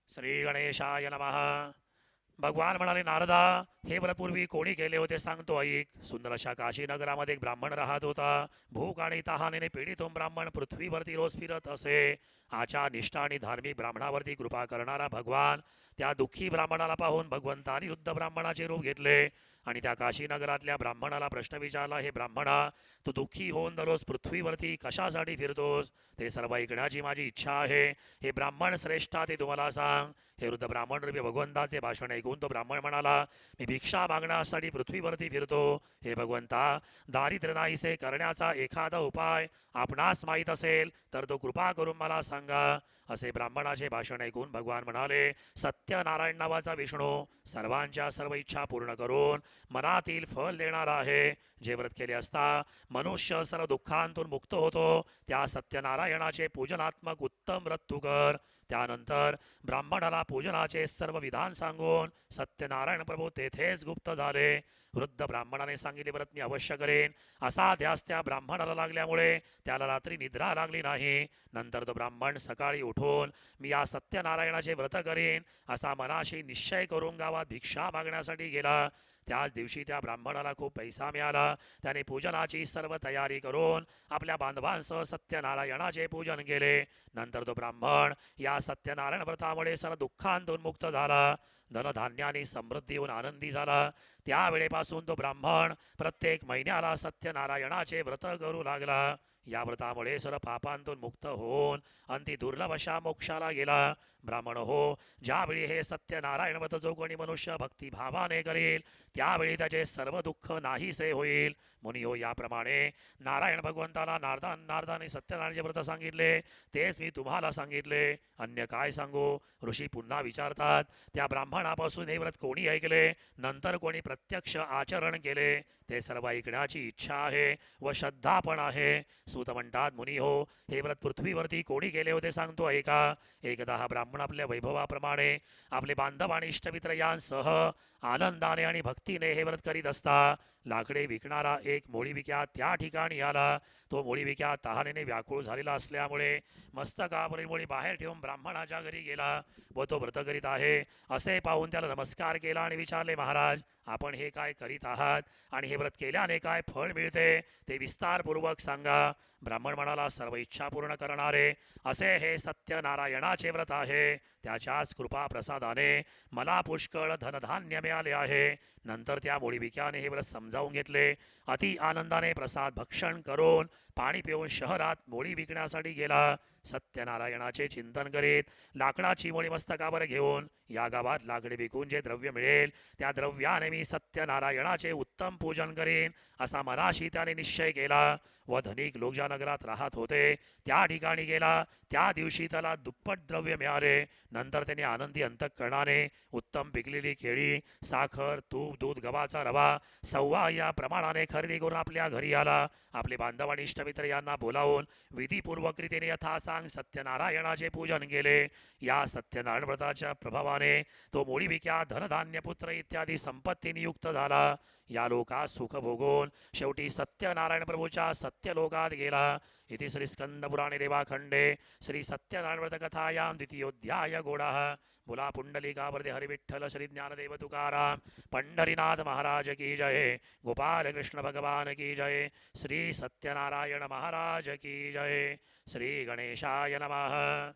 श्री गणेशाय नमः. भगवान म्हणाले, नारदा, हे व्रतपूर्वी कोणी केले होते सांगतो ऐक. सुंदर अशा काशी नगरामध्ये एक ब्राह्मण राहत होता. भूक आणि तहानेने पीडित होऊन ब्राह्मण पृथ्वीवरती रोज फिरत असे. आचार निष्ठा आणि धार्मिक ब्राह्मणावरती कृपा करणारा भगवान त्या दुःखी ब्राह्मणाला पाहून भगवंतानी वृद्ध ब्राह्मणाचे रूप घेतले आणि त्या काशी नगरातल्या ब्राह्मणाला प्रश्न विचारला, हे ब्राह्मणा, तू दुःखी होऊन दररोज पृथ्वीवरती कशासाठी फिरतोस? ते सर्व ऐकण्याची माझी इच्छा आहे. हे ब्राह्मण श्रेष्ठा, ते तुम्हाला सांग. हे वृद्ध ब्राह्मण रूपी भगवंताचे भाषण ऐकून तो ब्राह्मण म्हणाला, मी भिक्षा मागण्यासाठी पृथ्वीवरती फिरतो. हे भगवंता, दारिद्र्य नाहीसे करण्याचा एखादा उपाय आपणास माहीत असेल तर तो कृपा करून मला सांगा. असे ब्राह्मणाचे भाषण ऐकून भगवान म्हणाले, सत्यनारायण नावाचा विष्णू सर्वांच्या सर्व इच्छा पूर्ण करून मनातील फल देणारा आहे. जे व्रत केले असता मनुष्य सर्व दुःखांतून मुक्त होतो त्या सत्यनारायणाचे पूजनात्मक उत्तम व्रत तू कर. त्यानंतर ब्राह्मणाला पूजनाचे सर्व विधान सांगून सत्यनारायण प्रभू तेथेच गुप्त झाले. वृद्ध ब्राह्मणाने सांगितले, व्रत मी अवश्य करेन. असा ध्यास त्या ब्राह्मणाला लागल्यामुळे त्याला रात्री निद्रा लागली नाही. नंतर तो ब्राह्मण सकाळी उठून मी या सत्यनारायणाचे व्रत करेन असा मनाशी निश्चय करून गावात भिक्षा मागण्यासाठी गेला. त्याच दिवशी त्या ब्राह्मणाला खूप पैसा मिळाला. त्याने पूजनाची सर्व तयारी करून आपल्या बांधवांसह सत्यनारायणाचे पूजन केले. नंतर तो ब्राह्मण या सत्यनारायण व्रतामुळे सर्व दुःखांतून मुक्त झाला. धनधान्याने समृद्धी होऊन आनंदी झाला. त्यावेळेपासून तो ब्राह्मण प्रत्येक महिन्याला सत्यनारायणाचे व्रत करू लागला. या व्रतामुळे सर्व पापांतून मुक्त होऊन अंती दुर्लभ अशा मोक्षाला गेला. ब्राह्मण हो, ज्यावेळी हे सत्यनारायण व्रत जो कोणी मनुष्य भक्तिभावाने करेल त्यावेळी त्याचे सर्व दुःख नाहीसे होईल. मुनी हो, याप्रमाणे नारायण भगवंताला नारदाने सत्यनारायणाचे व्रत सांगितले तेच मी तुम्हाला सांगितले. अन्य काय सांगू? ऋषी पुन्हा विचारतात, त्या ब्राह्मणापासून हे व्रत कोणी ऐकले नंतर कोणी प्रत्यक्ष आचरण केले ते सर्व ऐकण्याची इच्छा आहे व श्रद्धा पण आहे. सूत म्हणतात, मुनी हो, हे व्रत पृथ्वीवरती कोणी केले होते सांगतो ऐका. एकदा हा ब्राह्मण आपल्या वैभवाप्रमाणे आपले बांधव आणि इष्टमित्र यांसह आनंदाने आणि भक्तीने हे व्रत करीत असता लाकडे विकणारा एक मोळी विक्या त्या ठिकाणी आला. तो मोळी विक्या तहानेने व्याकुळ झालेला असल्यामुळे मस्तकावरील मोळी बाहेर ठेवून ब्राह्मणाच्या घरी गेला व तो व्रत करीत आहे असे पाहून त्याला नमस्कार केला आणि विचारले, महाराज, आपण हे काय करीत आहात आणि हे व्रत केल्याने काय फळ मिळते ते विस्तारपूर्वक सांगा. ब्राह्मण म्हणाला, सर्व इच्छा पूर्ण करणारे असे हे सत्यनारायणाचे व्रत आहे. त्याच्याच कृपा प्रसादाने मला पुष्कळ धनधान्य मिळाले आहे. नंतर त्या मोळीविक्याने हे व्रत समजावून घेतले. अति आनंदाने प्रसाद भक्षण करून पाणी पिऊन शहरात मोळी विकण्यासाठी गेला. सत्यनारायणाचे चिंतन करीत लाकडाची मोळी मस्तकावर घेऊन या गावात लाकडे विकून जे द्रव्य मिळेल त्या द्रव्याने मी सत्यनारायणाचे उत्तम पूजन करीन असा मनाशी त्याने निश्चय केला व धनिक लोक ज्या नगरात राहत होते त्या ठिकाणी गेला. त्या दिवशी त्याला दुप्पट द्रव्य मिळाले. नंतर त्याने आनंदी अंतःकरणाने उत्तम पिकलेली केळी, साखर, तूप, दूध, गव्हाचा रवा सव्वा या प्रमाणाने खरेदी करून आपल्या घरी आला. आपले बांधव आणि इष्टमित्र यांना बोलावून विधीपूर्वक रीतीने यथासांग सत्यनारायणाचे पूजन केले. या सत्यनारायण व्रताच्या प्रभावाने तो मोळी विक्या धनधान्य पुत्र इत्यादी संपत्ती नियुक्त झाला. या लोकात सुख भोगून शेवटी सत्यनारायण प्रभूच्या सत्यलोकात गेला. इति श्री स्कंद पुराणे रेवाखंडे श्री सत्यनारायण व्रत कथायां द्वितीयोध्याय गोडाः. बोला पुंडलिकावरदे हरिविठ्ठल श्री ज्ञानदेव तुकाराम पंढरीनाथ महाराज की जय. गोपाल कृष्ण भगवान की जय. श्री सत्यनारायण महाराज की जय. श्री गणेशाय नमः.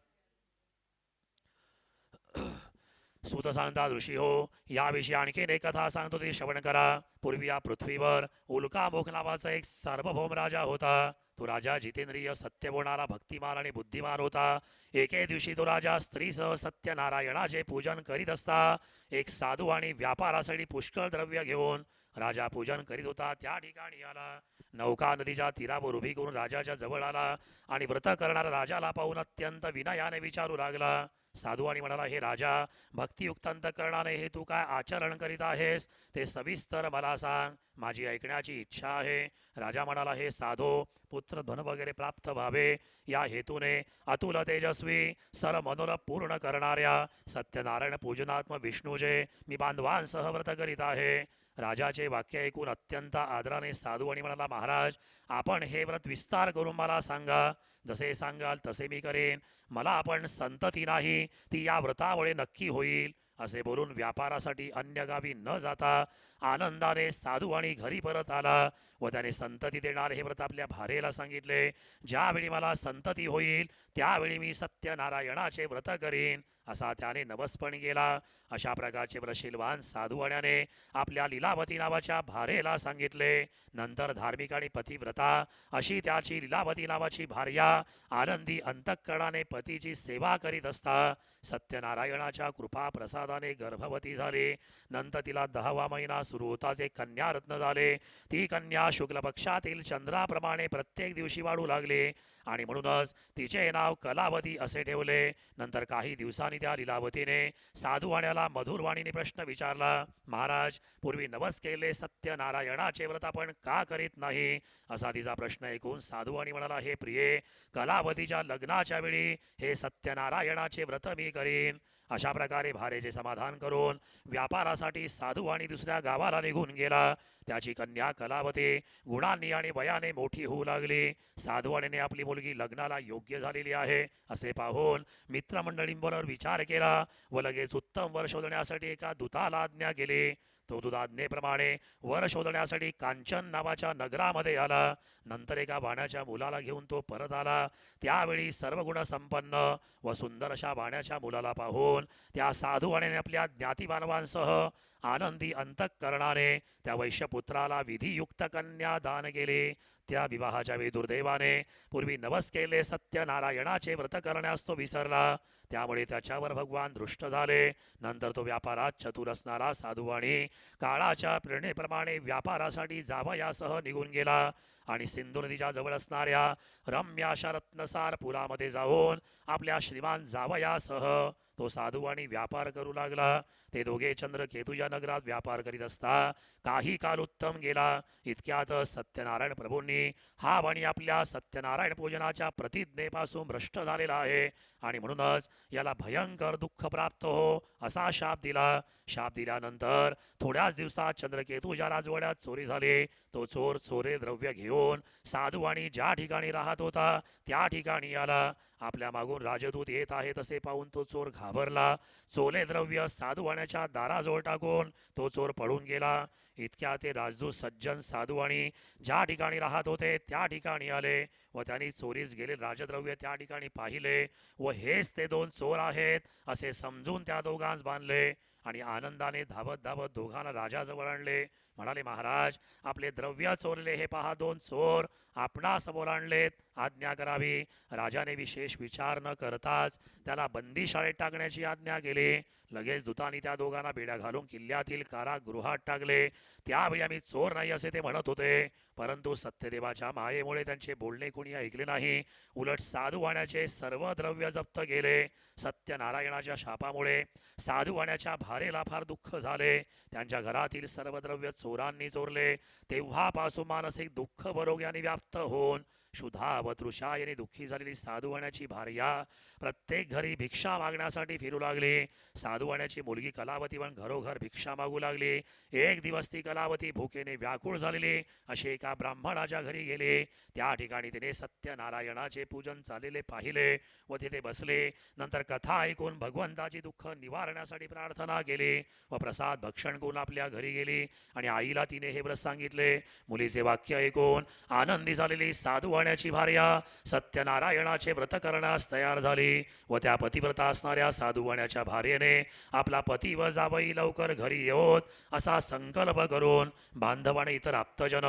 सूत सांगता ऋषी हो, याविषयी आणखीन एक कथा सांगतो ती श्रवण करा. पूर्वी या पृथ्वीवर उल्कामुख नावाचा एक सार्वभौम राजा होता. तो राजा जितेंद्रिय, सत्य बोलणारा, भक्तिमान आणि बुद्धिमान होता. एके दिवशी तो राजा स्त्रीसह सत्यनारायणाचे पूजन करीत असता एक साधू आणि व्यापारासाठी पुष्कळ द्रव्य घेऊन राजा पूजन करीत होता. त्या ठिकाणी आला. नौका नदीच्या तीरावर उभी करून राजाच्या जवळ आला आणि व्रत करणारा राजाला पाहून अत्यंत विनयाने विचारू लागला. साधू आणि म्हणाला, हे राजा, भक्तियुक्त अंतःकरणाने हे तू काय आचरण करीत आहेस ते सविस्तर मला सांग. माझी ऐकण्याची इच्छा आहे. राजा म्हणाला, हे साधो, पुत्र धन वगैरे प्राप्त व्हावे या हेतूने अतुल तेजस्वी सर मनोरथ पूर्ण करणाऱ्या सत्यनारायण पूजनात्म विष्णूचे मी बांधवांसह व्रत करीत आहे. राजाचे वाक्य ऐकून अत्यंत आदराने साधू आणि म्हणाला, महाराज, आपण हे व्रत विस्तार करून मला सांगा. जसे सांगाल तसे मी करेन. मला आपण संतती नाही ती या व्रतामुळे नक्की होईल. असे बोलून व्यापारासाठी अन्य गावी न जाता आनंदाने साधू आणि घरी परत आला व त्याने संतती देणार हे व्रत आपल्या भारेला सांगितले. ज्यावेळी मला संतती होईल त्यावेळी मी सत्यनारायणाचे व्रत करीन असा त्याने नवसपण केला. अशा प्रकारचे व्रतशीलवान साधूवाण्याने आपल्या लीलावती नावाच्या भारेला सांगितले. नंतर धार्मिक आणि पतिव्रता अशी त्याची लीलावती नावाची भार्या आनंदी अंतःकरणाने पतीची सेवा करीत असता सत्यनारायणाच्या कृपा प्रसादाने गर्भवती झाली. नंतर तिला 10वा महिना सुरू होताच एक कन्यारत्न झाले. ती कन्या शुक्ल पक्षातील चंद्राप्रमाणे प्रत्येक दिवशी वाढू लागली आणि म्हणूनच तिचे नाव कलावती असे ठेवले. नंतर काही दिवसांनी त्या लीलावतीने साधूवाण्याला मधुरवाणीने प्रश्न विचारला, महाराज, पूर्वी नवस केले सत्यनारायणाचे व्रत आपण का करीत नाही असा तिचा प्रश्न ऐकून साधूवाणी म्हणाला, हे प्रिये, कलावतीच्या लग्नाच्या वेळी हे सत्यनारायणाचे व्रत मी करीन. अशा प्रकारे भारेचे समाधान करून व्यापारासाठी साधू आणि दुसऱ्या गावाला निघून गेला. त्याची कन्या कलावती गुणांनी आणि वयाने मोठी होऊ लागली. साधूवाणीने आपली मुलगी लग्नाला योग्य झालेली आहे असे पाहून मित्रमंडळींबरोबर विचार केला व लगेच उत्तम वर शोधण्यासाठी एका दूताला आज्ञा केली. तो दूत आज्ञेप्रमाणे वर शोधण्यासाठी कांचन नावाच्या नगरामध्ये आला. नंतर एका वाण्याच्या मुलाला घेऊन तो परत आला. त्यावेळी सर्व गुण संपन्न व सुंदर अशा वाण्याच्या मुलाला पाहून त्या साधूवाण्याने आपल्या ज्ञातिबांधवांसह आनंदी अंतःकरणाने त्या वैश्यपुत्राला विधियुक्त कन्या दान केली. त्या विवाहाच्या वेळी दुर्दैवाने पूर्वी नवस केले सत्यनारायणाचे व्रत करण्यास तो विसरला. त्यामुळे त्याच्यावर भगवान दृष्ट झाले. नंतर तो व्यापारात चतुर असणारा साधूवाणी काळाच्या प्रेरणेप्रमाणे व्यापारासाठी जावयासह निघून गेला आणि सिंधू नदीच्या जवळ असणाऱ्या रम्य अशा रत्नसार पुरामध्ये जाऊन आपल्या श्रीमान जावयासह तो साधूवाणी व्यापार करू लागला. ते दोघे चंद्रकेतूच्या नगरात व्यापार करीत असता काही काल उत्तम गेला. इतक्यात सत्यनारायण प्रभूंनी हा वाणी आपल्या सत्यनारायण पूजनाच्या प्रतिज्ञेपासून भ्रष्ट झालेला आहे आणि म्हणूनच याला भयंकर दुःख प्राप्त हो असा शाप दिला. शाप दिल्यानंतर थोड्याच दिवसात चंद्रकेतूच्या राजवाड्यात चोरी झाली. तो चोर चोरे द्रव्य घेऊन साधूवाणी ज्या ठिकाणी राहत होता त्या ठिकाणी आला. आपल्या मागून राजदूत येत आहे तसे पाहून तो चोर घाबरला. चोले द्रव्य साधूवाण्याच्या दाराजवळ टाकून तो चोर पळून गेला. इतक्या ते राजदूत सज्जन साधूवाणी ज्या ठिकाणी राहत होते त्या ठिकाणी आले व त्यांनी चोरीस गेले राजद्रव्य त्या ठिकाणी पाहिले व हेच ते दोन चोर आहेत असे समजून त्या दोघांस बांधले आणि आनंदाने धावत धावत दोघांना राजाजवळ आणले. म्हणाले, महाराज, आपले द्रव्य चोरले हे पहा, दोन चोर आपणासमोर आणलेत, आज्ञा करावी. राजाने विशेष विचार न करताच त्याला बंदीशाळेत टाकण्याची आज्ञा केली. लगेच दूतांनी त्या दोघांना बेड्या घालून किल्ल्यातील कारागृहात टाकले. त्यावेळी आम्ही चोर नाही असे ते म्हणत होते, परंतु सत्यदेवाच्या मायेमुळे त्यांचे बोलणे कोणी ऐकले नाही. उलट साधूवाण्याचे सर्व द्रव्य जप्त केले. सत्यनारायणाच्या शापामुळे साधूवाण्याच्या भारेला फार दुःख झाले. त्यांच्या घरातील सर्व द्रव्य चोरांनी चोरले. तेव्हापासून मानसिक दुःख बरोग्याने व्याप्त होऊन शुद्धा व तृषायने दुःखी झालेली साधुवाण्याची भार्या प्रत्येक घरी भिक्षा मागण्यासाठी फिरू लागली. साधुवाण्याची मुलगी कलावती पण घरोघर भिक्षा मागू लागली. एक दिवस ती कलावती भुकेने व्याकुळ झालेली अशी एका ब्राह्मणाच्या घरी गेली. त्या ठिकाणी तिने सत्यनारायणाचे पूजन चाललेले पाहिले व तिथे बसले. नंतर कथा ऐकून भगवंताची दुःख निवारण्यासाठी प्रार्थना केली व प्रसाद भक्षण करून आपल्या घरी गेली आणि आईला तिने हे व्रत सांगितले. मुलीचे वाक्य ऐकून आनंदी झालेली साधुवाण्याची भार्या सत्यनारायणाचे व्रत करण्यास तयार झाली व त्या पतिव्रता असणाऱ्या साधुवाण्याच्या भार्येने आपला पती व जावई लवकर घरी येवोत असा संकल्प करून बांधवाने इतर आप्तजन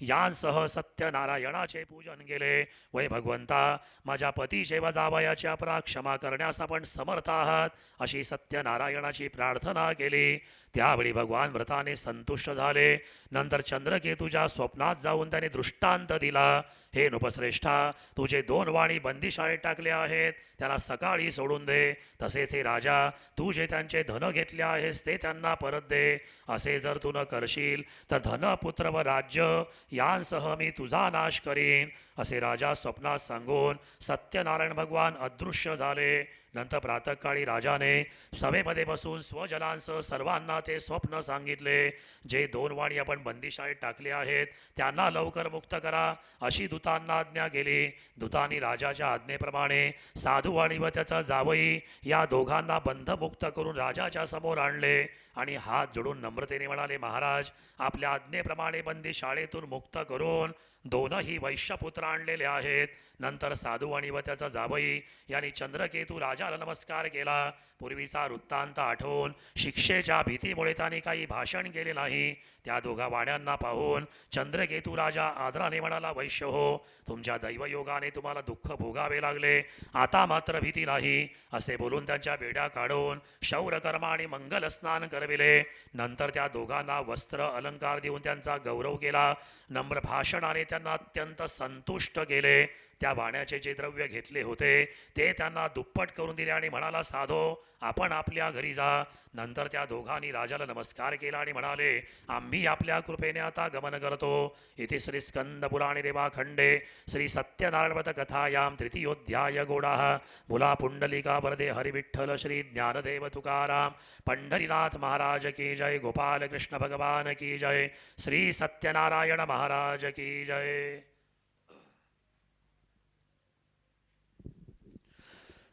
यांसह सत्यनारायणाचे पूजन केले. वै भगवंता, माझ्या पतीचे व जावयाची अपराध क्षमा करण्यास आपण समर्थ आहात अशी सत्यनारायणाची प्रार्थना केली. त्यावेळी भगवान व्रताने संतुष्ट झाले. नंतर चंद्रकेतूच्या स्वप्नात जाऊन त्याने दृष्टांत दिला. हे नृपश्रेष्ठा, तुझे 2 वाणी बंदिशाळेत टाकले आहेत, त्यांना सकाळी सोडून दे. तसेच हे राजा, तू जे त्यांचे धन घेतले आहेस ते त्यांना परत दे. असे जर तू न करशील तर धन, पुत्र व राज्य यांसह मी तुझा नाश करीन असे राजा स्वप्नात सांगून सत्यनारायण भगवान अदृश्य झाले. नंतर प्रातःकाळी राजाने सभेमध्ये बसून स्वजनांसह सर्वांना ते स्वप्न सांगितले. जे 2 वाणी आपण बंदिशाळेत टाकले आहेत त्यांना लवकर मुक्त करा अशी दूतांना आज्ञा केली. दूतांनी राजाच्या आज्ञेप्रमाणे साधुवाणी व त्याचा जावई या दोघांना बंधमुक्त करून राजाच्या समोर आणले आणि हात जोडून नम्रतेने म्हणाले, महाराज, आपल्या आज्ञेप्रमाणे बंदी शाळेतून मुक्त करून 2ही वैश्यपुत्र आणलेले आहेत. नंतर साधुवाणी व त्याचा जावई यांनी चंद्रकेतू राजाला नमस्कार केला. पूर्वीचा वृत्तांत आठवून शिक्षेच्या भीतीमुळे त्यांनी काही भाषण केले नाही. त्या दोघा वाण्यांना पाहून चंद्रकेतू राजा आदराने म्हणाला, वैश्य हो, तुमच्या दैवयोगाने तुम्हाला दुःख भोगावे लागले, आता मात्र भीती नाही असे बोलून त्यांच्या बेड्या काढून शौरकर्म आणि मंगल स्नान करविले. नंतर त्या दोघांना वस्त्र अलंकार देऊन त्यांचा गौरव केला. नम्र भाषणाने त्यांना अत्यंत संतुष्ट केले. त्या वाण्याचे जे द्रव्य घेतले होते ते त्यांना दुप्पट करून दिले आणि म्हणाला, साधो, आपण आपल्या घरी जा. नंतर त्या दोघांनी राजाला नमस्कार केला आणि म्हणाले, आम्ही आपल्या कृपेने आता गमन करतो. इथे श्री स्कंद पुराणे रेवाखंडे श्री सत्यनारायण व्रत कथायाम तृतीयोध्याय गोडाः मुला पुंडलिका वरदे हरिविठ्ठल श्री ज्ञानदेव तुकाराम पंढरीनाथ महाराज की जय. गोपाल कृष्ण भगवान की जय. श्री सत्यनारायण महाराज की जय.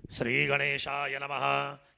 श्री गणेशाय नमः.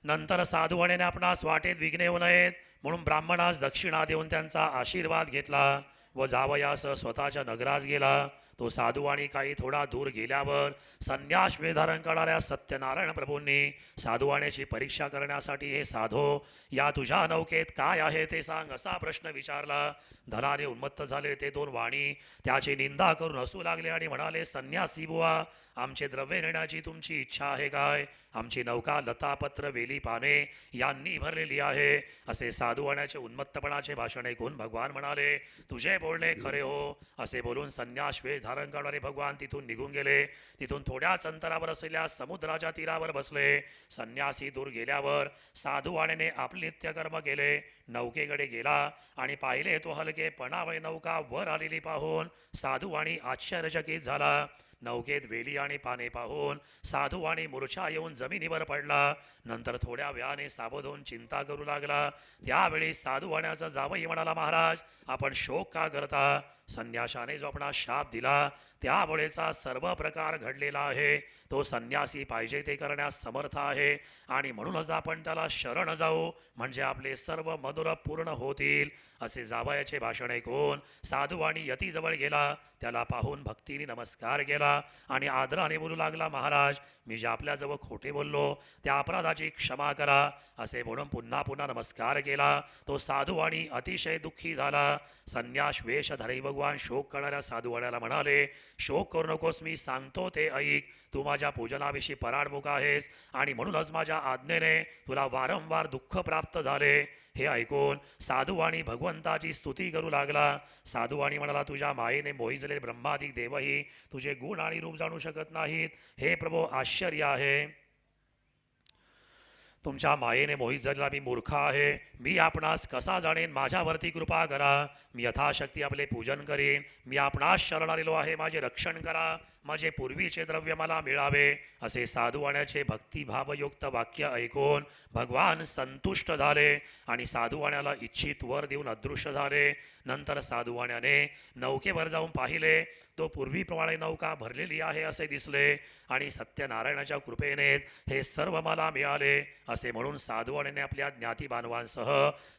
नंतर साधुवाण्याने आपणास वाटेत विघ्ने होऊ नयेत म्हणून ब्राह्मणास दक्षिणा देऊन त्यांचा आशीर्वाद घेतला व जावयास स्वतःच्या नगरास गेला. तो साधुवाणी काही थोडा दूर गेल्यावर संन्यास धारण करणाऱ्या सत्यनारायण प्रभूंनी साधुवाण्याची परीक्षा करण्यासाठी, हे साधो, या तुझ्या नौकेत काय आहे ते सांग असा प्रश्न विचारला. धनाने उन्मत्त झाले ते 2 वाणी त्याची निंदा करून हसू लागले आणि म्हणाले, संन्यासी बुवा, आमचे द्रव्य नेण्याची तुमची इच्छा आहे काय? आमची नौका लतापत्र, वेली, पाने यांनी भरलेली आहे. असे साधुवाण्याचे उन्मत्तपणाचे भाषण ऐकून भगवान म्हणाले, तुझे बोलणे खरे हो. असे बोलून संन्यास वेश धारण करणारे भगवान तिथून निघून गेले. तिथून थोड्याच अंतरावर असलेल्या समुद्राच्या तीरावर बसले. संन्यासी दूर गेल्यावर साधुवाण्याने आपले नित्यकर्म केले. नौकेकडे गेला आणि पाहिले तो हलके पणावळे नौका वर आलेली पाहून साधुवाणी आश्चर्यचकित झाला. नौकेत वेली आणि पाने पाहून साधुवाणी मूर्छा येऊन जमिनीवर पडला. नंतर थोड्या वेळाने सावध होऊन चिंता करू लागला. त्यावेळी साधुवाण्याचा जावई म्हणाला, महाराज, आपण शोक का करता? संन्याशाने जो आपणास शाप दिला त्यामुळेचा सर्व प्रकार घडलेला आहे. तो संन्यासी पाहिजे ते करण्यास समर्थ आहे आणि म्हणूनच आपण त्याला शरण जाऊ, म्हणजे आपले सर्व मनोरथ पूर्ण होतील. असे जावयाचे भाषण ऐकून साधुवाणी यतीजवळ गेला. त्याला पाहून भक्तीने नमस्कार केला आणि आदराने बोलू लागला, महाराज, मी जे आपल्याजवळ खोटे बोललो त्या अपराधाची क्षमा करा. असे म्हणून पुन्हा पुन्हा नमस्कार केला. तो साधुवाणी अतिशय दुःखी झाला. संन्यास वेशधारी भगवान शोक करणाऱ्या साधुवाण्याला म्हणाले, शोक करू नकोस, मी सांगतो ते ऐक. तू माझ्या पूजनाविषयी पराडमुख आहेस आणि म्हणूनच माझ्या आज्ञेने तुला वारंवार दुःख प्राप्त झाले. हे ऐकून साधुवाणी भगवंताची स्तुती करू लागला. साधुवाणी म्हणाला, तुझ्या मायेने मोहित झालेले ब्रह्मादिक देवही तुझे गुण आणि रूप जाणू शकत नाहीत. हे प्रभो, आश्चर्य आहे. तुमच्या मायेने मोहित झालेला मी मूर्ख आहे. मी आपणास कसा जाणेन? माझ्यावरती कृपा करा. मी यथाशक्ती आपले पूजन करीन. मी आपणास शरण आलेलो आहे, माझे रक्षण करा. माझे पूर्वीचे द्रव्य मला मिळावे. असे साधुवाण्याचे भक्तिभावयुक्त वाक्य ऐकून भगवान संतुष्ट झाले आणि साधुवाण्याला इच्छित वर देऊन अदृश्य झाले. नंतर साधुवाण्याने नौकेवर जाऊन पाहिले, तो पूर्वीप्रमाणे नौका भरलेली आहे असे दिसले आणि सत्यनारायणाच्या कृपेने हे सर्व मला मिळाले असे म्हणून साधुवाण्याने आपल्या ज्ञातिबांधवांसह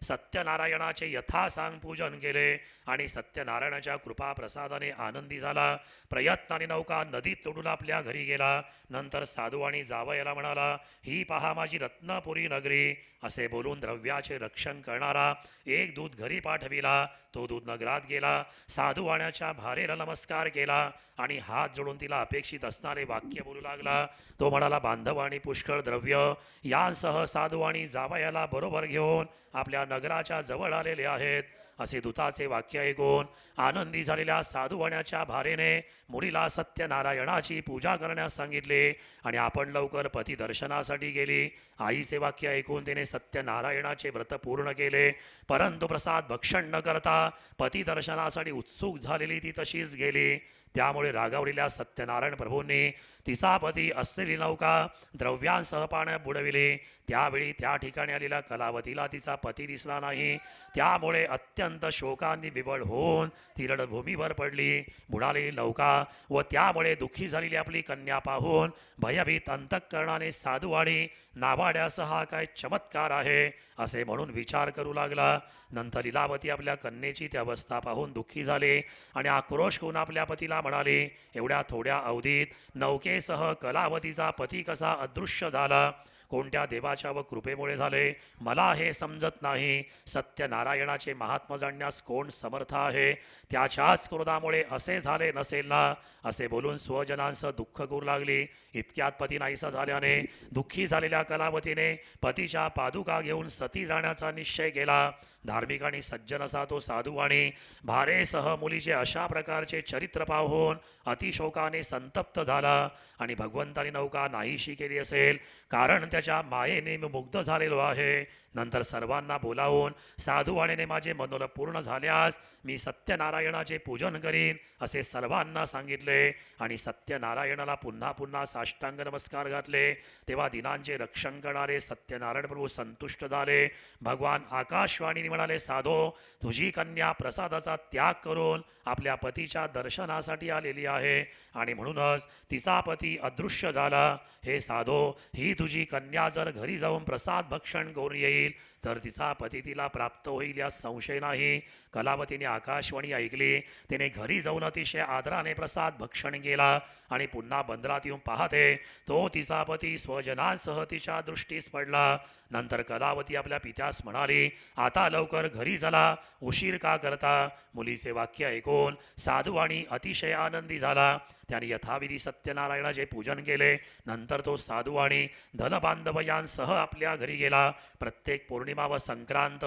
सत्यनारायणाचे यथासांग पूजन केले आणि सत्यनारायणाच्या कृपा प्रसादाने आनंदी झाला. प्रयत्नाने नौका नदीत तोडून आपल्या घरी गेला. नंतर साधुवाणी जावयाला म्हणाला, ही पहा माझी रत्नपुरी नगरी. असे बोलून द्रव्याचे रक्षण करणारा एक दूत घरी पाठविला. तो दूत नगरात गेला, साधुवाण्याच्या भारेला नमस्कार केला आणि हात जोडून तिला अपेक्षित असणारे वाक्य बोलू लागला. तो म्हणाला, बांधव आणि पुष्कळ द्रव्य यांसह साधुवाणी जावयाला बरोबर घेऊन आपल्या नगराच्या जवळ आलेले आहेत. असे दूताचे वाक्य ऐकून आनंदी झालेल्या साधुवाण्याच्या भारेने मुलीला सत्यनारायणाची पूजा करण्यास सांगितले आणि आपण लवकर पती दर्शनासाठी गेली. आईचे वाक्य ऐकून तिने सत्यनारायणाचे व्रत पूर्ण केले, परंतु प्रसाद भक्षण न करता पती दर्शनासाठी उत्सुक झालेली ती तशीच गेली. त्यामुळे रागावलेल्या सत्यनारायण प्रभूंनी तिचा पती असलेली नौका द्रव्यांसह पाण्यात बुडविली. त्यावेळी त्या ठिकाणी आलेल्या कलावतीला तिचा पती दिसला नाही. त्यामुळे अत्यंत शोकांनी विवळ होऊन ती रणभूमीवर पडली. बुडालेली नौका व त्यामुळे दुःखी झालेली आपली कन्या पाहून भयभीत अंतःकरणाने साधुवाणी नावाड्यास हा काय चमत्कार आहे असे म्हणून विचार करू लागला. नंतर लीलावती आपल्या कन्येची ती अवस्था पाहून दुःखी झाले आणि आक्रोश करून आपल्या पतीला म्हणाले, एवढ्या थोड्या अवधीत नौकेसह कलावतीचा पती कसा अदृश्य झाला? कोणत्या देवाच्या व कृपेमुळे झाले मला हे समजत नाही. सत्यनारायणाचे महात्मा जाणण्यास कोण समर्थ आहे? त्याच्याच क्रोधामुळे असे झाले नसेल ना? असे बोलून स्वजनांसह दुःख करू लागली. इतक्यात पती नाहीसा झाल्याने दुःखी झालेल्या कलावतीने पतीच्या पादुका घेऊन सती जाण्याचा निश्चय केला. धार्मिक आणि सज्जन असा तो साधुवाणी भारेसह मुलीचे अशा प्रकारचे चरित्र पाहून अतिशोकाने संतप्त झाला आणि भगवंताने नौका नाहीशी केली असेल, कारण त्याच्या मायेने मी मुग्ध झालेलो आहे. नंतर सर्वांना बोलावून साधुवाणीने माझे मनोरथ पूर्ण झाल्यास मी सत्यनारायणाचे पूजन करीन असे सर्वांना सांगितले आणि सत्यनारायणाला पुन्हा पुन्हा साष्टांग नमस्कार घातले. तेव्हा दिनांचे रक्षण करणारे सत्यनारायण प्रभू संतुष्ट झाले. भगवान आकाशवाणीने म्हणाले, साधो, तुझी कन्या प्रसादाचा त्याग करून आपल्या पतीच्या दर्शनासाठी आलेली आहे आणि म्हणूनच तिचा पती अदृश्य झाला. हे साधो, ही तुझी कन्या जर घरी जाऊन प्रसाद भक्षण करून येईल तर तिचा पती तिला प्राप्त होईल यात संशय नाही. कलावतीने आकाशवाणी ऐकली. तिने घरी जाऊन अतिशय आदराने प्रसाद भक्षण केला आणि पुन्हा बंदरात येऊन पाहते तो तिचा पती स्वजनांसह तिच्या दृष्टीस पडला. नंतर कलावती आपल्या पित्यास म्हणाली, आता लवकर घरी चला, उशीर का करता? मुलीचे वाक्य ऐकून साधुवाणी अतिशय आनंदी झाला. त्याने यथाविधी सत्यनारायणाचे पूजन केले. नंतर तो साधुवाणी धनबांधव यांसह आपल्या घरी गेला. प्रत्येक पौर्णिमा व संक्रांत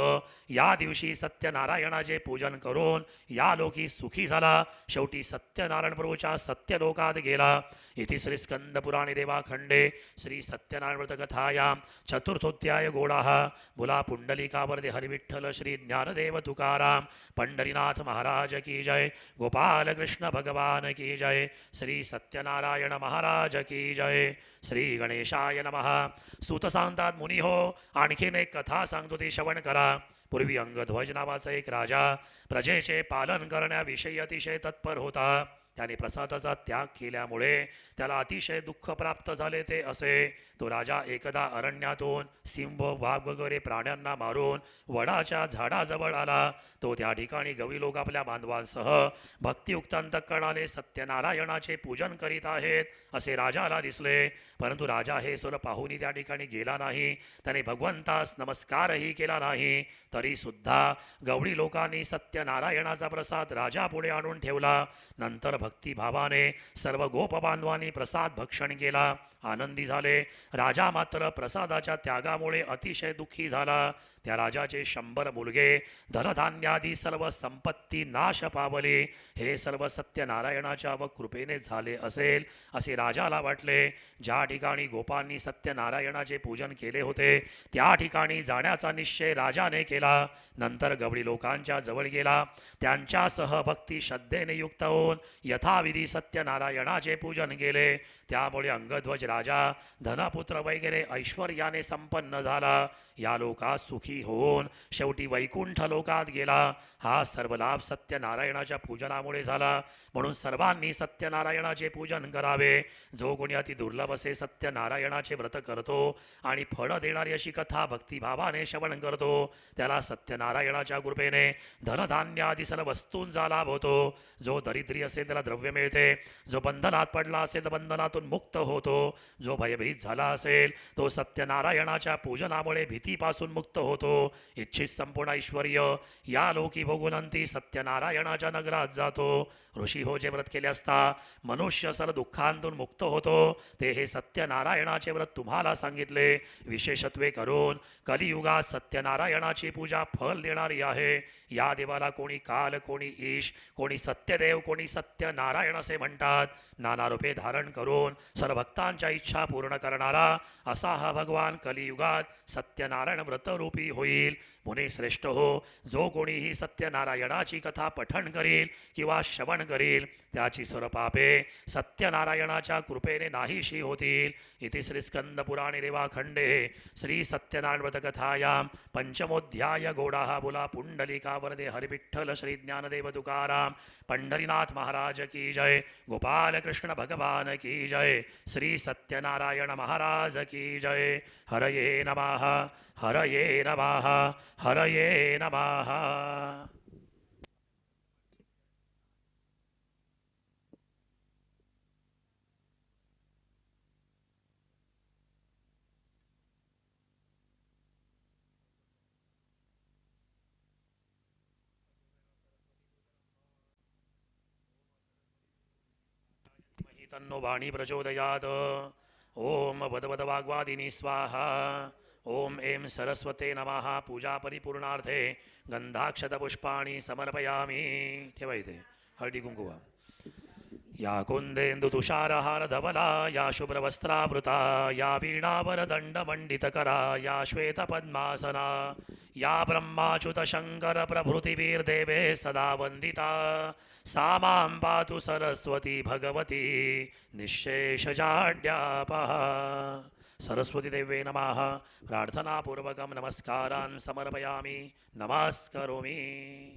या दिवशी सत्यनारायणाचे पूजन करून या लोकी सुखी झाला. शेवटी सत्यनारायण प्रभूच्या सत्यलोकात गेला. इति श्री स्कंद पुराणे रेवाखंडे श्री सत्यनारायण व्रत कथायां चतुर्थोध्याय गोडाः. बोला पुंडलिकावरदे हरिविठ्ठल श्री ज्ञानदेव तुकाराम पंढरीनाथ महाराज की जय. गोपाल कृष्ण भगवान की जय. श्री सत्यनारायण महाराज की जय. श्री गणेशाय नमः. सूत सांगतात, मुनी हो, आणखीन एक कथा सांगतो, ती श्रवण करा. पूर्वी अंगध्वज नावाचा एक राजा प्रजेचे पालन करण्याविषयी अतिशय तत्पर होता. त्याने प्रसादाचा त्याग केल्यामुळे त्याला अतिशय दुःख प्राप्त झाले. ते असे, तो राजा एकदा अरण्यातून सिंह, वाघ वगैरे प्राण्यांना मारून वडाच्या झाडाजवळ आला. तो त्या ठिकाणी गवळी लोक आपल्या बांधवांसह भक्तियुक्त अंतःकरणाने सत्यनारायणाचे पूजन करीत आहेत असे राजाला दिसले. परंतु राजा हे सोर पाहून त्या ठिकाणी गेला नाही. त्याने भगवंतास नमस्कारही केला नाही. तरी सुद्धा गवळी लोकांनी सत्यनारायणाचा प्रसाद राजा पुढे आणून ठेवला. नंतर भक्तिभावाने सर्व गोप बांधवांनी प्रसाद भक्षण केला, आनंदी झाले. राजा मात्र प्रसादाच्या त्यागामुळे अतिशय दुःखी झाला. त्या राजाचे 100 मुलगे, धनधान्यादी सर्व संपत्ती नाश पावली. हे सर्व सत्यनारायणाच्या व कृपेने झाले असेल असे राजाला वाटले. ज्या ठिकाणी गोपांनी सत्यनारायणाचे पूजन केले होते त्या ठिकाणी जाण्याचा निश्चय राजाने केला. नंतर गवळी लोकांच्या जवळ गेला. त्यांच्यासह भक्ती श्रद्धेने युक्त होऊन यथाविधी सत्यनारायणाचे पूजन केले. त्यामुळे अंगध्वज राजा धनपुत्र वगैरे ऐश्वर्याने संपन्न झाला. या लोकात सुखी होऊन शेवटी वैकुंठ लोकात गेला. हा सर्व लाभ सत्यनारायणाच्या पूजनामुळे झाला. म्हणून सर्वांनी सत्यनारायणाचे पूजन करावे. जो कोणी अति दुर्लभ असे सत्यनारायणाचे व्रत करतो आणि फळ देणारी अशी कथा भक्तिभावाने श्रवण करतो त्याला सत्यनारायणाच्या कृपेने धनधान्यादी सर्व वस्तूंचा लाभ होतो. जो दरिद्री असेल त्याला द्रव्य मिळते. जो बंधनात पडला असेल तर बंधनातून मुक्त होतो. जो भयभीत झाला असेल तो सत्यनारायणाच्या पूजनामुळे भीतीपासून मुक्त होतो. इच्छित संपूर्ण ऐश्वर्य या लोकी भोगुनंती सत्यनारायणाच्या नगरात जातो. ऋषी हो जे व्रत केले असता मनुष्य सर्व दुःखांतून मुक्त होतो ते हे सत्यनारायणाचे व्रत तुम्हाला सांगितले. विशेषत्वे करून कलियुगात सत्यनारायणाची पूजा फल देणारी आहे. या देवाला कोणी काल, कोणी ईश, कोणी सत्यदेव, कोणी सत्यनारायण असे म्हणतात. नाना रूपे धारण करून सर्व भक्तांच्या इच्छा पूर्ण करणारा असा हा भगवान कलियुगात सत्यनारायण व्रतरूपी होईल. मुने श्रेष्ठ हो, जो कोणीही सत्यनारायणाची कथा पठण करील किंवा श्रवण करील त्याची सर्व पापे सत्यनारायणाच्या कृपेने नाहीशी होतील. इति श्री स्कंद पुराणे रेवाखंडे श्री सत्यनारायण व्रत कथायां पंचमोध्याय गोडाहा बोला पुंडलिका वरदे हरिविठ्ठल श्री ज्ञानदेव तुकाराम पंढरीनाथ महाराज की जय. गोपाल कृष्ण भगवान की जय. श्री सत्यनारायण महाराज की जय. हरये नमः, हरये नमः, हरये नमः. तन्नो वाणी प्रचोदयात्. ओम वदवद वाग्वादिनी स्वाहा. ओम ऐं सरस्वते नमः. पूजा परिपूर्णार्थे गंधाक्षत पुष्पाणि समर्पयामि. ठेवा इथे हळदी कुंकुवा. या कुंदेंदु तुषारहार धवला, या शुभ्रवस्त्रावृता, या वीणावरदंडमंडितकरा, या श्वेतपद्मासना, या ब्रह्माच्युत शंकर प्रभृतिवीर्देवे सदा वंदिता. सा मां पातु सरस्वती भगवती निःशेषजाड्यापः. सरस्वती देवे नमः. प्रार्थनापूर्वकं नमस्कारान् समर्पयामि. नमस्करोमि.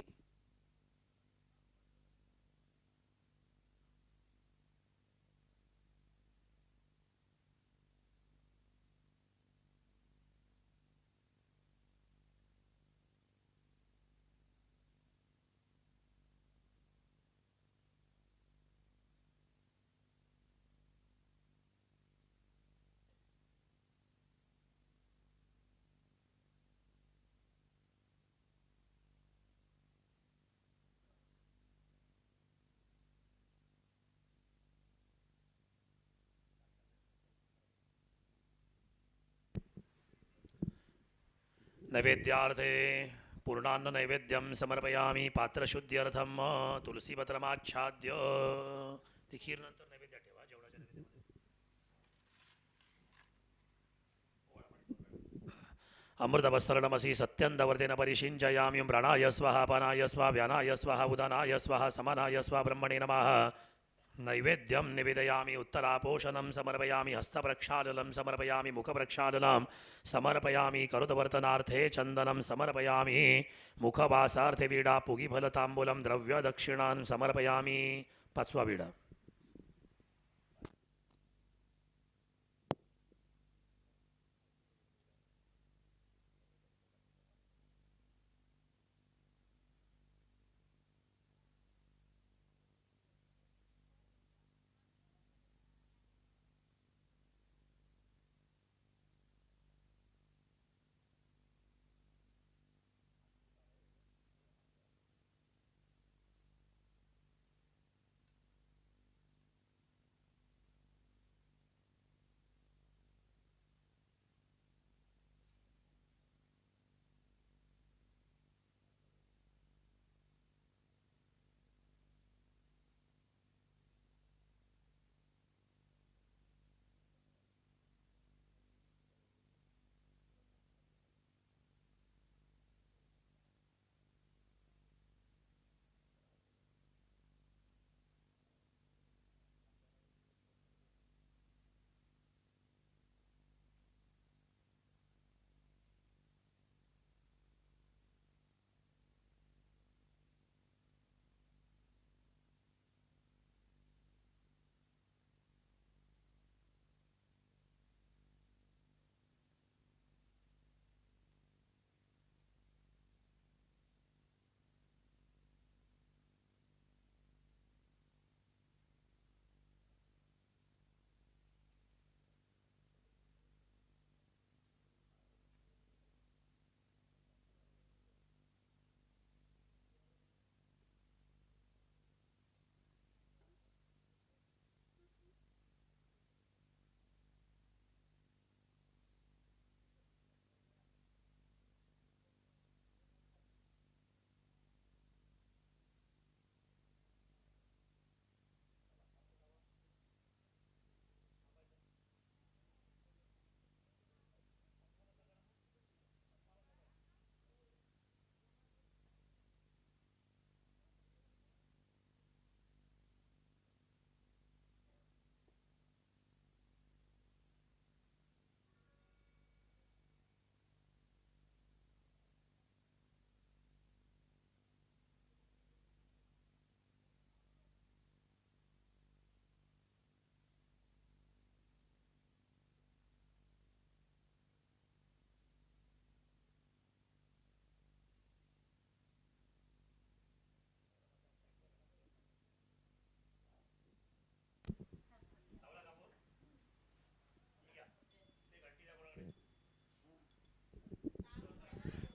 नैवेद्यार्थे पूर्णान्न नैवेद्यं समर्पयामि. पात्रशुद्ध्यर्थं तुलसीपत्रमाच्छाद्य. ती खीर नंतर नैवेद्य ठेवा जेवणाच्या नैवेद्यामध्ये. अमृतवस्त्रमसी सत्यंदवर्तेन परिषिञ्चयामि. प्राणाय स्वाहा, पानाय स्वाहा, व्यानाय स्वाहा, उदानाय स्वाहा, समानाय स्वाहा. ब्रह्मणे नमः. नैवेद्यं निवेदयामि. उत्तरापोषणं समर्पयामि. हस्तप्रक्षालनं समर्पयामि. मुखप्रक्षालनं समर्पयामि. करुतवर्तनार्थे चन्दनं समर्पयामि. मुखवासार्थे वीडा पुगिफलताम्बूलं द्रव्यदक्षिणां समर्पयामि. पाचवा विडा.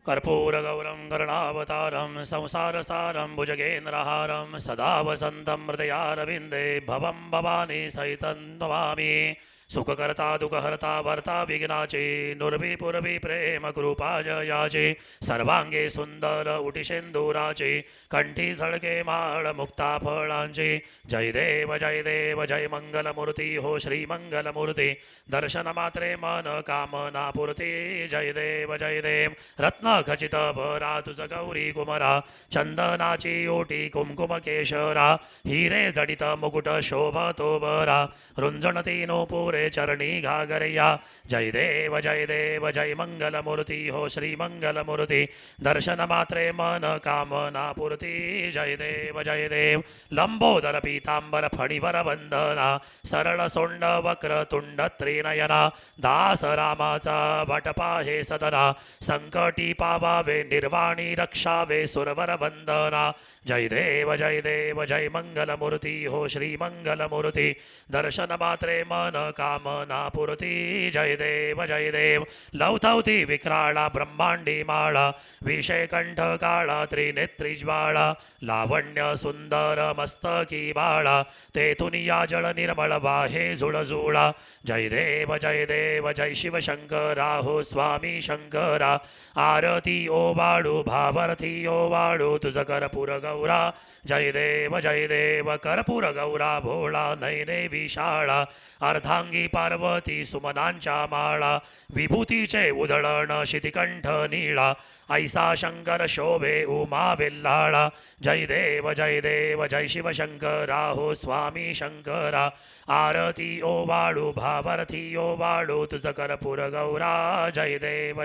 कर्पूरगौरं करुणावतारं संसारसारं भुजगेन्द्रहारं सदा वसन्तं हृदयारविन्दे भवं भवानी सहितं नमामि सुखकर्ता दुःखहर्ता वर्ता विघ्नाचे नुर्वी पूर्वी प्रेम कृपा जयाचे सर्वांगे सुंदर उटिशेंदुराचे कंठी झळके माळ मुक्ता फळांचे जय देव जय मंगलमूर्ती हो श्री मंगलमूर्ती दर्शन मात्रे मन कामना पूर्ती जय देव रत्न खचित भरा तुझ गौरी कुमरा चंदनाची ओटी कुमकुम केशरा हिरे जडित मुकुट शोभतो बरा रुंजणती नो पुरे चरणी घागरया जय देव जय मंगलमूर्ती हो श्री मंगलमूर्ती दर्शन मात्रे मन कामना पूर्ती जय देव लंबोदर पीतांबर फणीवर वंदना सरळ सोंड वक्र तुंड त्रिनयना दास रामाचा वाटपा हे सदना संकटी पावावे निर्वाणी रक्षावे सुरवर वंदना जय देव जय मंगलमूर्ती हो श्री मंगलमूर्ती दर्शन मात्रे मन कामना पूर्ती जय देव लवथवती विक्राळा ब्रह्मांडी माळा विषय कंठ काळा त्रिनेत्री ज्वाळा लावण्य सुंदर मस्तकी बाळा तेथून या जळ निर्मळ वाहे जुळजुळा जय देव जय शिवशंकरा हो स्वामी शंकरा आरती ओ वाळू भावार्थी ओ वाळू तुझ कर्पूर गौरा जय देव कर्पूर गौरा भोळा नयने विशाळा अर्धांगी पार्वती सुमनांच्या माळा विभूतीचे उधळण शितिकंठ नीळा ऐसा शंकर शोभे उमा वेल्लाळा जय देव जय शिवशंकरा हो स्वामी शंकरा आरती ओ वाळू भावार्थी ओ वाळू तुझ कर्पूर गौरा जय देव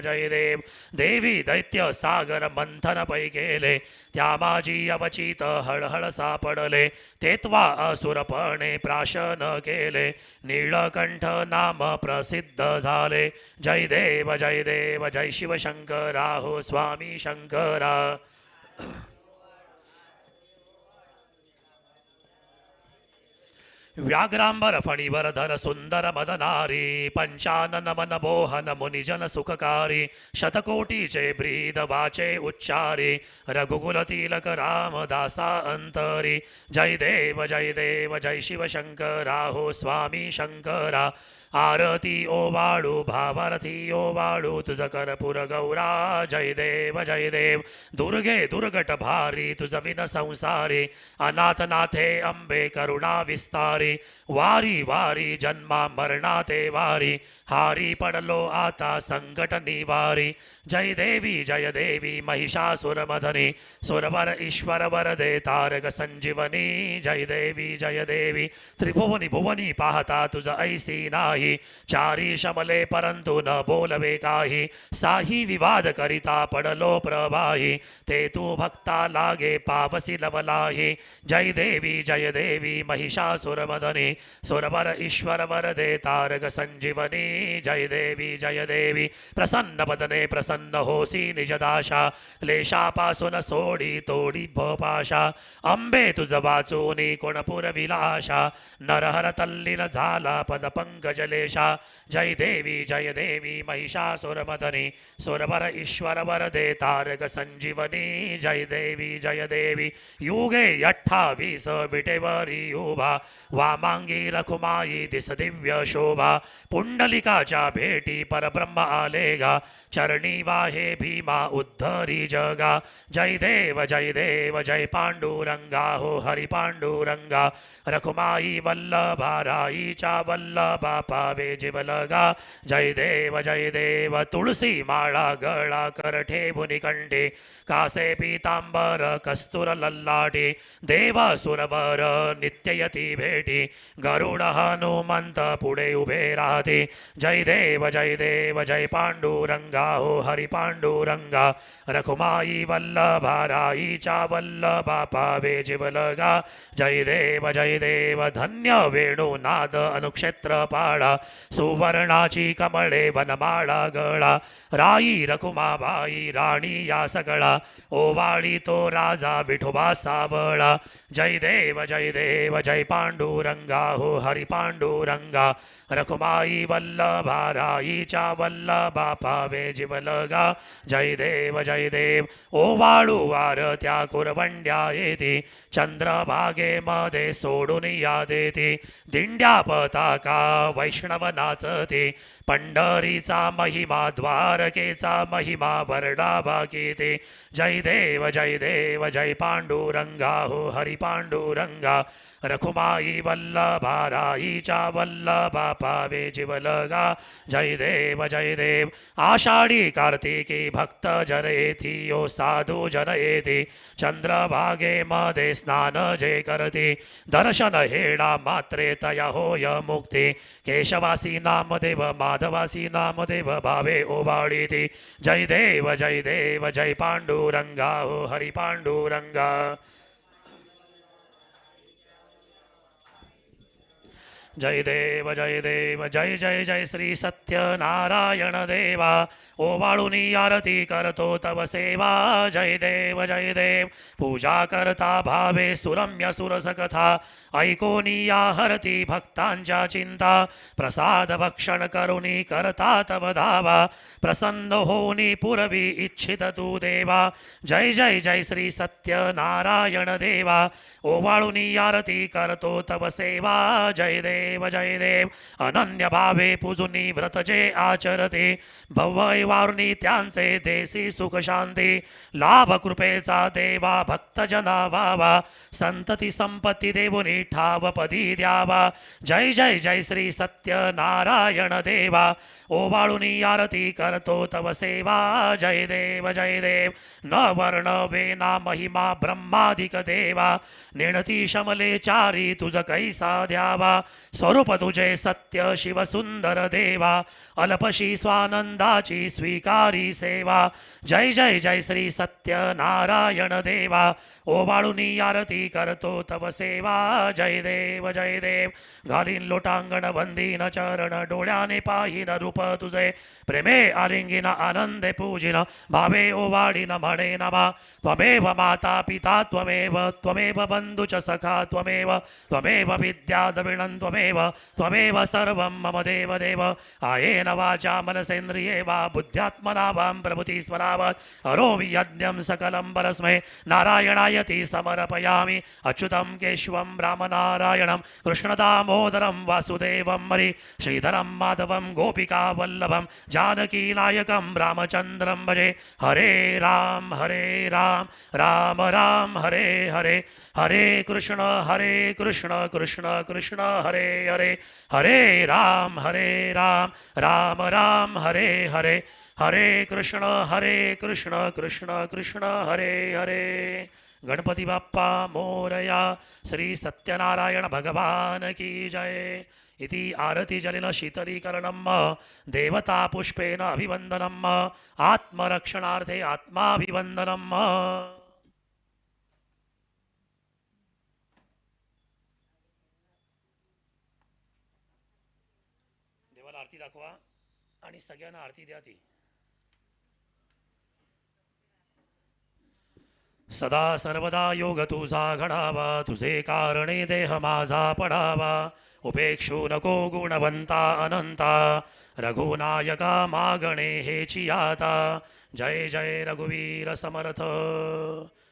देवी दैत्य सागर मंथन पै केले त्या माझी अवचित हळहळ सापडले तेत्वा असुरपणे प्राशन केले नीळकंठ नाम प्रसिद्ध झाले जय देव जय शिवशंकरा हो स्वामी शंकरा व्याघ्रांबर फणीवर धर सुंदर मदनारी पंचानन मन मोहन मुनिजन सुखकारी शतकोटीचे ब्रीद वाचे उच्चारी रघुकुल तिलक रामदासा अंतरी जय देव जय शिवशंकरा हो स्वामी शंकरा आरती ओ वाळू भावार्थी ओ वाळू तुझ कर्पूर गौरा जय देव दुर्गे दुर्गट भारी तुझ विन संसारी अनाथनाथे अंबे करुणा विस्तारी वारी वारी जन्मा मरणाते वारी हारी पडलो आता संकट निवारी जय देवी महिषासुरमधनी सुरवर ईश्वर वरदे तारक संजीवनी जय देवी त्रिभुवनी भुवनी पाहता तुझ ऐसी नाही चारी शमले परंतु न बोलवे काही साही विवाद करिता पडलो प्रवाही ते तू भक्ता लागे पावसी लवलाही जय देवी महिषासुरमधनी सुरवर ईश्वर वरदे तारक संजीवनी जय देवी प्रसन्न बदने प्रसन्न होसी निजदाशा क्लेशापासून सोडी तोडी भपाशा अंबे तुझ वाचूनी कोणपुर विलाशा नरहर तल्लीन झाला पद पंकजलेशा जय देवी महिषासुरमदनी सुरवर ईश्वर वरदे तारक संजीवनी जय देवी युगे 28 विटेवरी उभा वामांगी रखुमाई दिस दिव्य शोभा पुंडलिकाच्या भेटी परब्रह्म आलेगा चरणी वाहे भीमा उद्धरी जगा जय देव जय पांडुरंगा हो हरि पांडुरंगा रखुमाई वल्लभा राईच्या वल्लभा पावे जीवलगा जय देव तुळसी माळा गळा कर ठेवुनी कंठे कासे पीतांबर कस्तुर लल्लाटे देवा सुरवर नित्ययती भेटी गरुड हनुमंत पुढे उभे राहते जय देव जय पांडुरंगा हो हरि पांडुरंगा रखुमाई वल्लभा राईच्या वल्लभा पावे जीवलगा जय देव धन्य वेणुनाद अनुक्षेत्र पाळ गळा सुवर्णाची कमळे वनमाळा गळा राई रखुमाबाई राणी या सगळा ओवाळी तो राजा विठोबा सावळा जय देव जय पांडुरंगा हो हरी पांडुरंगा रखुमाई वल्लभा राईच्या वल्लभा पावे जीवलगा जय देव ओवाळू वार त्या कुरवंड्या येते चंद्रभागेमध्ये सोडून या देते दिंड्या पताका वैष्णव नाचते पंढरीचा महिमा द्वारकेचा महिमा वर्णाभा केते जय देव जय पांडुरंगा हो हरी पांडुरंगा रखुमाई वल्लभा राईच्या वल्लभा पावे जीवलगा जय देव आषाढी कार्तिकी भक्त जन येती यो साधू जन येते चंद्रभागेमध्ये स्नान जे करते दर्शन हेडा मात्रे तया होय मुक्ती केशवासी नामदेव माधवासी नामदेव भावे ओवाळीती जय देव जय पांडुरंगा हो हरी पांडुरंगा जय देव जय श्री सत्यनारायण देवा ओवाळुनी आरती करतो तव सेवा जय देव पूजा करता भावे सुरम्य सुरसकथा ऐकोनिया हरती भक्तांच्या चिंता प्रसाद भक्षण करुणी करता तव धावा प्रसन्न होनी पुरवी इच्छित तू देवा जय श्री सत्यनारायण देवा ओवाळुनी आरती करतो तव सेवा जय देव अनन्य भावे पूजुनी व्रत जे आचरते भव्य वारुणी त्यांचे देसी सुख शांती लाभ कृपेचा देवा भक्तजना व्हावा संतती संपत्ती देवुनी ठाव पदी द्यावा जय श्री सत्यनारायण देवा ओवाळुनी आरती करतो तव सेवा जय देव न वर्ण वेना महिमा ब्रह्मादिक देवा नेणती शमले चारी तुझ कैसा द्यावा स्वरूप तुझे सत्य शिव सुंदर देवा अल्पशी स्वानंदाची स्वीकारी सेवा जय श्री सत्यनारायण देवा ओवाळुनी आरती करतो तव सेवा जय देव घालीन लोटांगण वंदीन चरण डोळ्याने पाहिन रूप तुझे प्रेमे आलिंगिन आनंदे पूजिन भावे ओवाळीन म्हणे नमा त्वमेव माता पिता त्वमेव बंधु च सखा त्वमेव विद्या द्रविणं त्वमेव सर्वं मम देव आयेन वाचा मनसेन्द्रिये वा बुद्ध्यात्मना वां प्रभुति स्मरावत् करोमि यज्ञं सकलं परस्मै नारायणायति समर्पयामि अच्युतं केशवं रामनारायणं कृष्णदामोदरं वासुदेवं हरि श्रीधरं माधवं गोपिकावल्लभं जानकीनायकं रामचन्द्रं भजे हरे राम राम राम हरे हरे हरे कृष्ण कृष्ण कृष्ण हरे हरे हरे राम राम राम हरे हरे हरे कृष्ण कृष्ण कृष्ण हरे हरे गणपति बाप्पा मोरया श्री सत्यनारायण भगवान की जय इति आरती जलिन शीतलीकरणं देवता पुष्पेन अभिवंदनम् आत्मरक्षणार्थे आत्माभिवंदनम् देवाला आरती दाखवा आणि सगळ्यांना आरती द्या ती सदा सर्वदा योग तुझा घडावा तुझे कारणे देह माझा पडावा उपेक्षू नको गुणवंता अनंता रघुनायका मागणे हेची आता जय रघुवीर समर्थ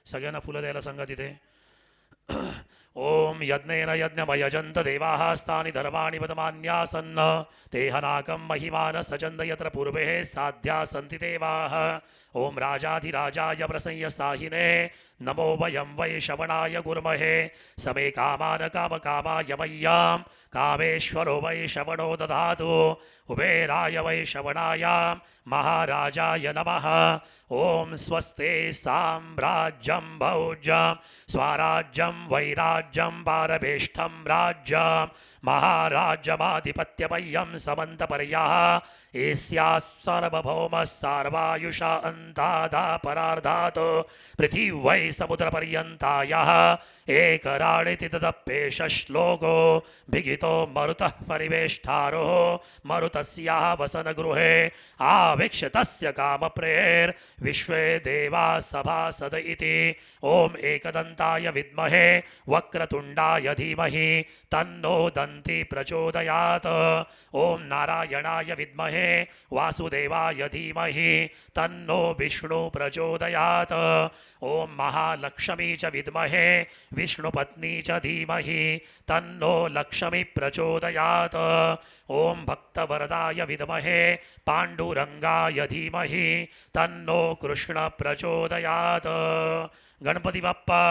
सगळ्यांना फुलं द्यायला सांगा तिथे ओम यज्ञेन यज्ञमयजन्त देवाः स्थानि धर्माणि वदमान्यासन्न तेहनाकं महिमान सचन्द यत्र पूर्वे साध्या सन्ति देवाः ओम राजाधिराजाय प्रसंय साहिने नमो वयं वै श्रवणाय गुर्महे समे कामान कामकामाय मय्यां कामेश्वरो वै श्रवणो दधातु कुबेराय वै श्रवणाय महाराजाय नमः ओम स्वस्ते साम्राज्यं भौज्यं स्वराज्यं वैराज्यं पारभेष्ठं राज्यं महाराज्यमाधिपत्यमह्यं समन्तपर्याः एस्याः सार्वभौमः सार्वायुषा अन्तादापरार्धात् पृथिव्यै समुद्रपर्यन्तायाः एकराणिति तदप्येष श्लोको भिगितो मरुतः परिवेष्टारो मरुतस्याः वसनगृहे आवीक्षतस्य कामप्रेर्विश्वे देवाः सभासद इति ॐ एकदन्ताय विद्महे वक्रतुण्डाय धीमहि तन्नो दन्ति प्रचोदयात् ॐ नारायणाय विद्महे वासुदेवाय धीमहि तन्नो विष्णु प्रचोदयात् ॐ महालक्ष्मी च विद्महे विष्णुपत्नी च धीमहि तन्नो लक्ष्मी प्रचोदयात् ॐ भक्तवरदाय विद्महे पाण्डुरङ्गाय धीमहि तन्नो कृष्ण प्रचोदयात्। गणपति बाप्पा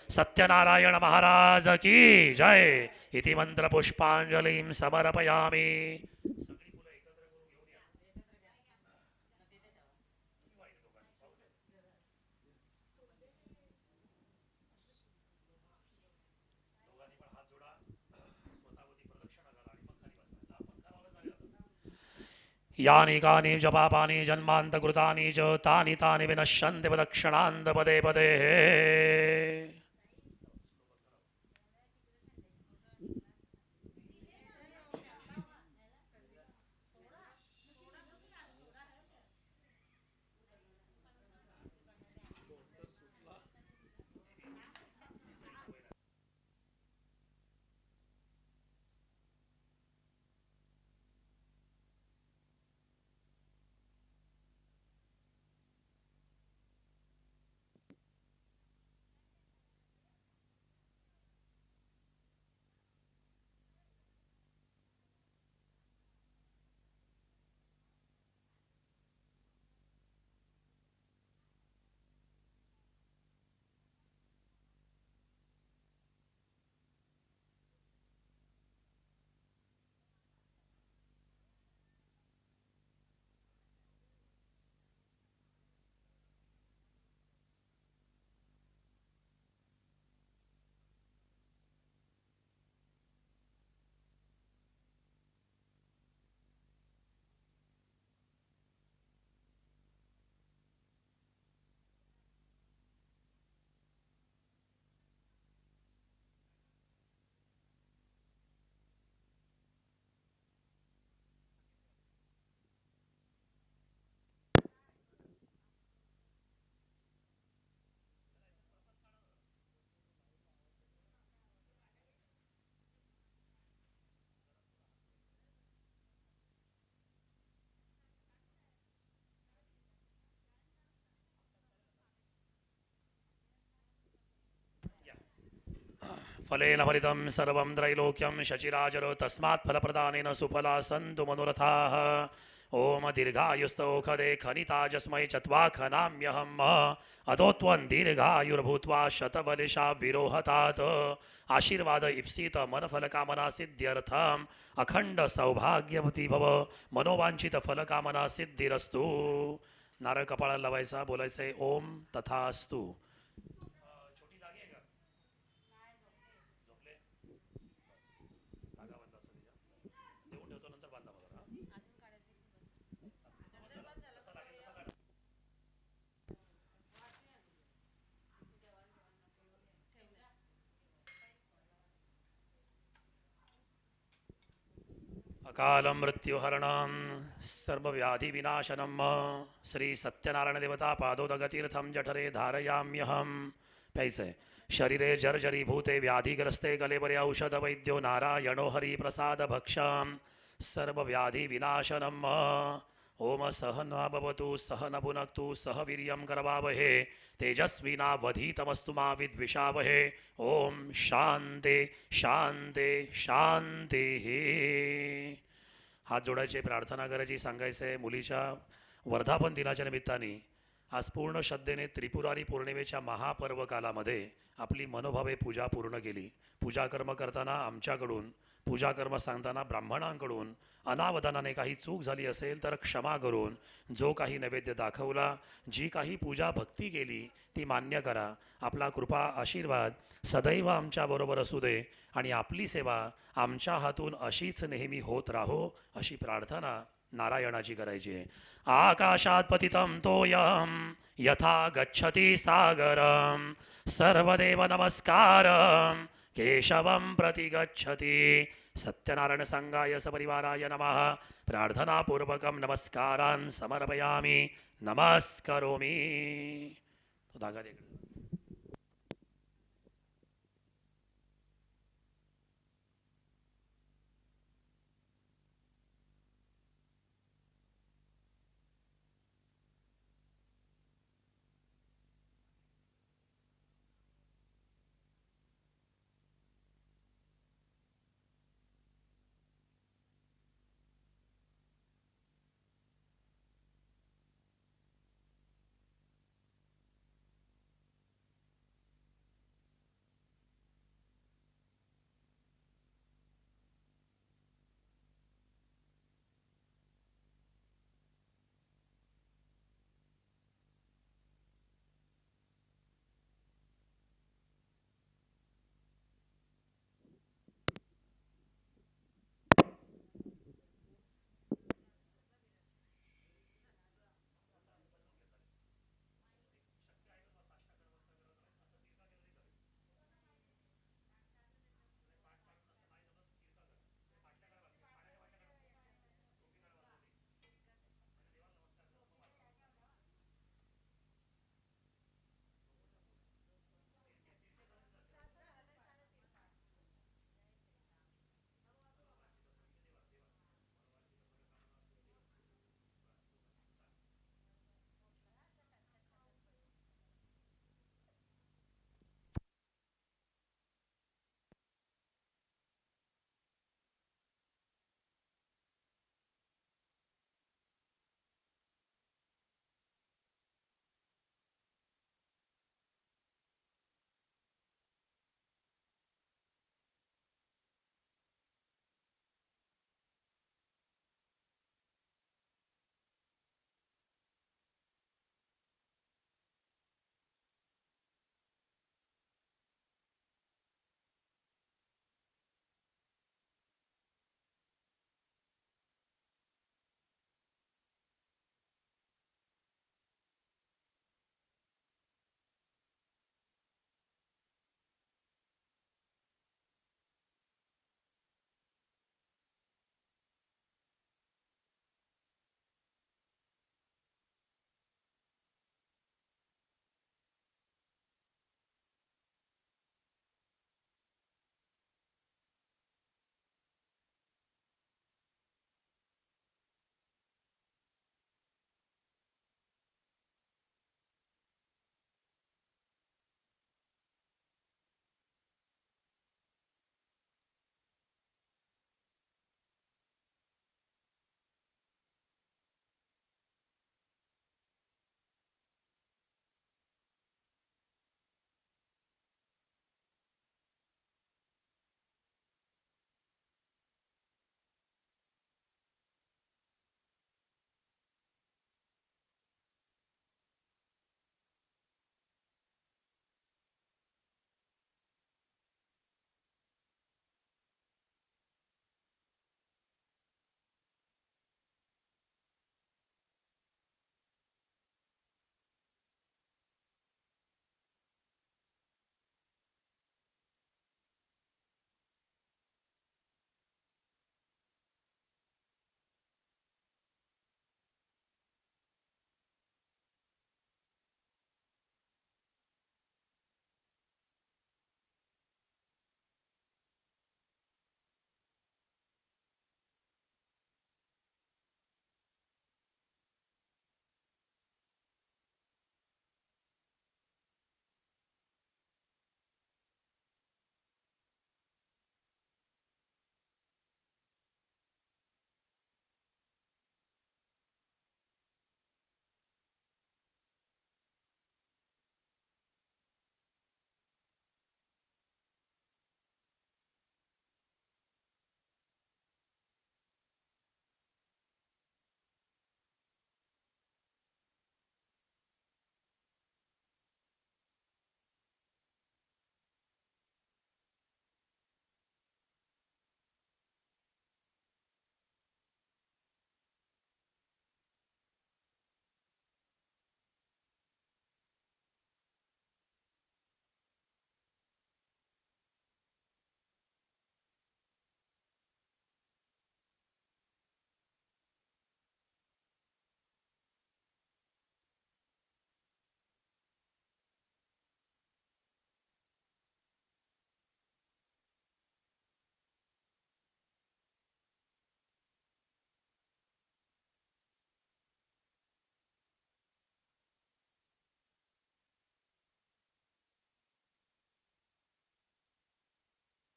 सत्यनारायण महाराज की जय इति मंत्र पुष्पांजलिं समर्पयामि। यानि कानि च पापानि जन्मान्तकृतानि च तानि तानि विनश्यन्ति प्रदक्षिणान्त पदे पदे। फलेन फलितं सर्वं त्रैलोक्यं शचिराजरो तस्मात् फलप्रदानेन सुफला सन्तु मनोरथाः। ओम दीर्घायुस्तौखदे खनिताजस्मै चत्वाखनाम्यहम् अतो त्वं दीर्घायुर्भूत्वा शतबलिशा विरोहतात्। आशीर्वाद इप्सित मनफलकामना सिद्ध्यर्थम अखंड सौभाग्यवती भव मनोवांछित फलकामना सिद्धिरस्तु। नारळ कपाळाला लावायचा, बोलायचंय ओम तथास्तु। अकाल मृत्युहरणं सर्वव्याधि विनाशनम श्री सत्यनारायण देवता पादोदगतीर्थम जठरे धारयाम्यहम। पैसे शरीरे जर्जरीभूते व्याधिग्रस्ते कलेबरे औषध वैद्यो नारायणो हरिप्रसाद भक्षां सर्वव्याधि विनाशनम। ओम सहना भवतु सहन भुनक्तु सह वीर्यं करवावहे तेजस्विनावधीतमस्तु मा विद्विषावहे। ओम शांते शांते शांती। हात जोडायचे, प्रार्थना करायची, सांगायचे मुलीच्या वर्धापन दिनाच्या निमित्ताने आज पूर्ण श्रद्धेने त्रिपुरारी पौर्णिमेच्या महापर्व कालामध्ये आपली मनोभावे पूजा पूर्ण केली। पूजा कर्म करताना आमच्याकडून पूजा कर्म सांगताना ब्राह्मणांकडून अनावधानाने काही चूक झाली असेल तर क्षमा करून जो काही नैवेद्य दाखवला, जी काही पूजा भक्ती केली ती मान्य करा. आपला कृपा आशीर्वाद सदैव आमच्याबरोबर असू दे आणि आपली सेवा आमच्या हातून अशीच नेहमी होत राहो अशी प्रार्थना नारायणाची करायची आहे. आकाशात पतितं तोयम यथा गच्छति सागरम सर्वदेव नमस्कारम केशवं प्रति गच्छति. सत्यनारायण संघाय सपरिवाराय नमः. प्रार्थनापूर्वकं नमस्कारान् समर्पयामि. नमस्करोमि. तो धागा दे.